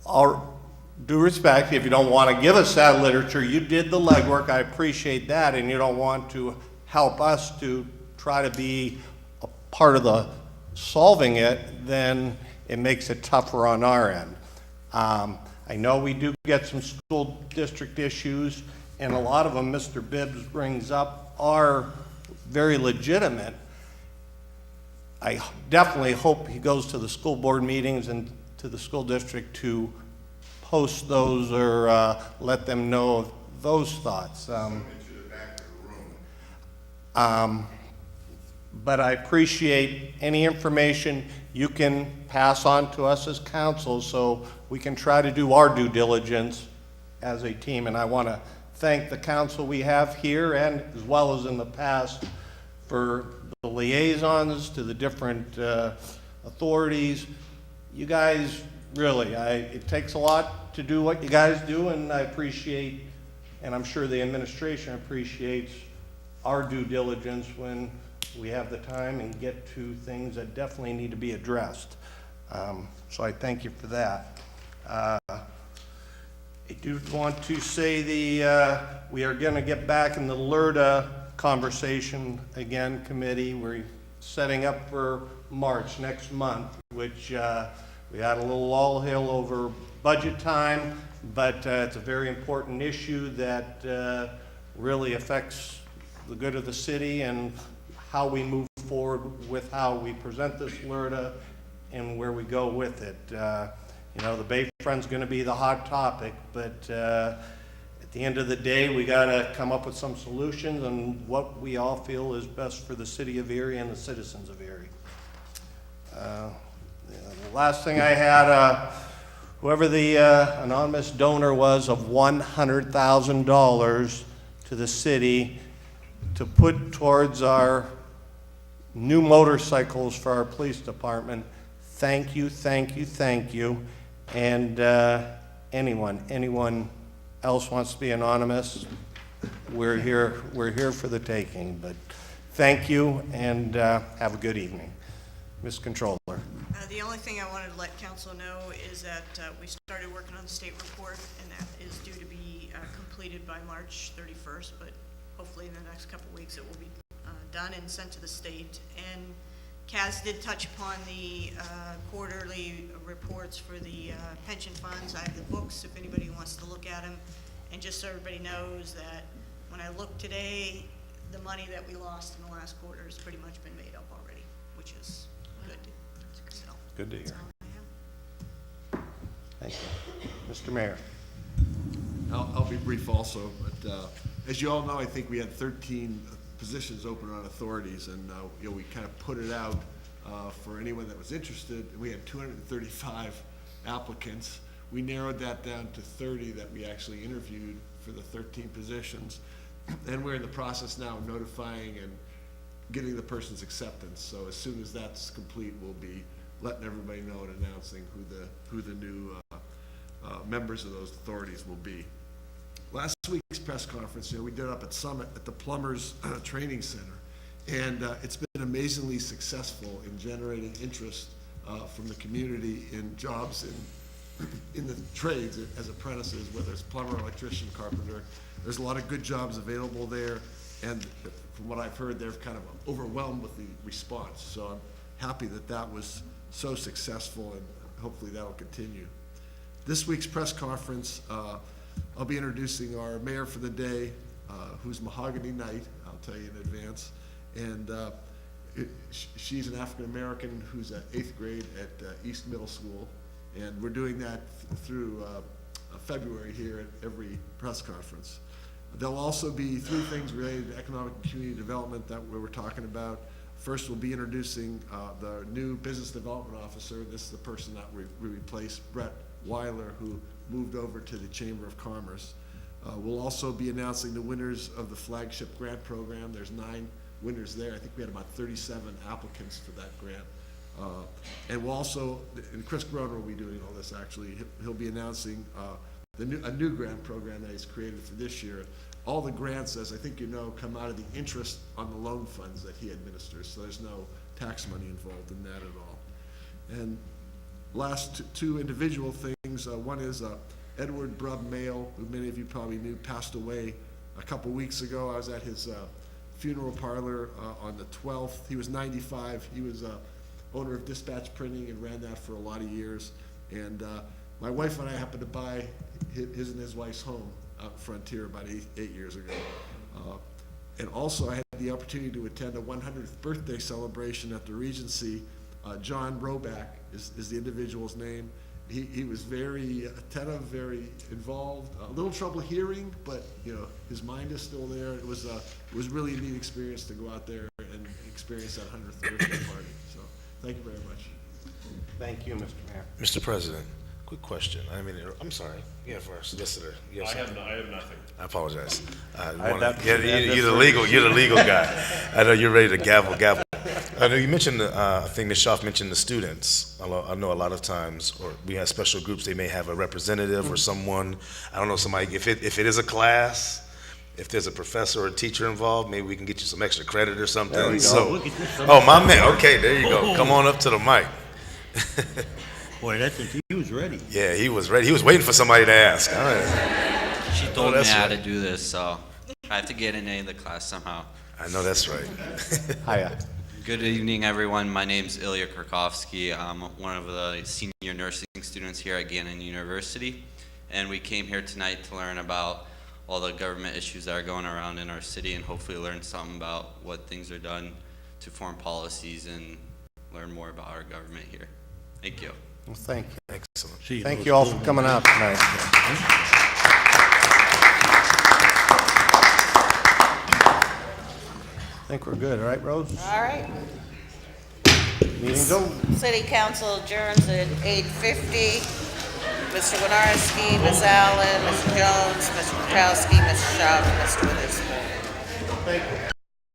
all due respect, if you don't want to give us that literature, you did the legwork, I appreciate that, and you don't want to help us to try to be a part of the solving it, then it makes it tougher on our end. I know we do get some school district issues, and a lot of them Mr. Bibbs brings up are very legitimate. I definitely hope he goes to the school board meetings and to the school district to post those or let them know of those thoughts. But I appreciate any information you can pass on to us as council so we can try to do our due diligence as a team. And I want to thank the council we have here and as well as in the past for the liaisons to the different authorities. You guys, really, it takes a lot to do what you guys do, and I appreciate, and I'm sure the administration appreciates our due diligence when we have the time and get to things that definitely need to be addressed. So I thank you for that. I do want to say we are going to get back in the LERTA conversation again committee. We're setting up for March next month, which we had a little all hill over budget time, but it's a very important issue that really affects the good of the city and how we move forward with how we present this LERTA and where we go with it. You know, the Bayfront's going to be the hot topic, but at the end of the day, we got to come up with some solutions and what we all feel is best for the city of Erie and the citizens of Erie. The last thing I had, whoever the anonymous donor was of $100,000 to the city to put towards our new motorcycles for our police department. Thank you, thank you, thank you. And anyone else wants to be anonymous, we're here for the taking. But thank you, and have a good evening. Ms. Controller. The only thing I wanted to let council know is that we started working on the state report, and that is due to be completed by March 31st, but hopefully in the next couple weeks it will be done and sent to the state. And Kaz did touch upon the quarterly reports for the pension funds. I have the books if anybody wants to look at them. And just so everybody knows that when I look today, the money that we lost in the last quarter has pretty much been made up already, which is good. So, Good to that's hear. all I have. Thank you. Mr. Mayor. I'll be brief also, but as you all know, I think we had 13 positions open on authorities, and we kind of put it out for anyone that was interested. We had 235 applicants. We narrowed that down to 30 that we actually interviewed for the 13 positions, and we're in the process now of notifying and getting the person's acceptance. So as soon as that's complete, we'll be letting everybody know and announcing who the new members of those authorities will be. Last week's press conference, we did up at Summit at the Plumbers Training Center, and it's been amazingly successful in generating interest from the community in jobs in the trades as apprentices, whether it's plumber, electrician, carpenter. There's a lot of good jobs available there, and from what I've heard, they're kind of overwhelmed with the response. So I'm happy that that was so successful, and hopefully that will continue. This week's press conference, I'll be introducing our mayor for the day, who's Mahogany Knight, I'll tell you in advance. And she's an African-American who's at 8th grade at East Middle School. And we're doing that through February here at every press conference. There'll also be 3 things related to economic and community development that we're talking about. First, we'll be introducing the new business development officer. This is the person that we replaced Brett Weiler, who moved over to the Chamber of Commerce. We'll also be announcing the winners of the flagship grant program. There's 9 winners there. I think we had about 37 applicants for that grant. And we'll also, and Chris Groner will be doing all this actually, he'll be announcing a new grant program that he's created for this year. All the grants, as I think you know, come out of the interest on the loan funds that he administers, so there's no tax money involved in that at all. And last 2 individual things, one is Edward Brubb Mayle, who many of you probably knew, passed away a couple weeks ago. I was at his funeral parlor on the 12th. He was 95. He was owner of Dispatch Printing and ran that for a lot of years. And my wife and I happened to buy his and his wife's home out in Frontier about 8 years ago. And also I had the opportunity to attend a 100th birthday celebration at the Regency. John Roback is the individual's name. He was very attentive, very involved, a little trouble hearing, but his mind is still there. It was really a neat experience to go out there and experience that 100th birthday party. So thank you very much. Thank you, Mr. Mayor. Mr. President, quick question. I'm sorry. Yeah, first, solicitor. I have nothing. I apologize. that- You're the legal guy. I know you're ready to gavel. I know you mentioned, I think Ms. Schaaf mentioned the students. I know a lot of times, or we have special groups, they may have a representative or someone, I don't know, somebody, if it is a class, if there's a professor or a teacher involved, maybe we can get you some extra credit or something. There we go. So, Look at this. oh, my man, okay, there you go. Come on up to the mic. Boy, he was ready. Yeah, he was ready. He was waiting for somebody to ask. All right. She told me that's how right. to do this, so I have to get in the class somehow. I know that's right. Hiya. Good evening, everyone. My name's Ilya Krakowski. I'm one of the senior nursing students here at Gannon University, and we came here tonight to learn about all the government issues that are going around in our city and hopefully learn something about what things are done to form policies and learn more about our government here. Thank you. Well, thank you. Excellent. See, Thank you all for coming out tonight. I think we're good, all right, Rose? All right. Meeting's over. City Council adjourns at 8:50. Mr. Winarski, Ms. Allen, Mr. Jones, Mr. Petrowski, Ms. Schaaf, Mr. Witherspoon. Thank you.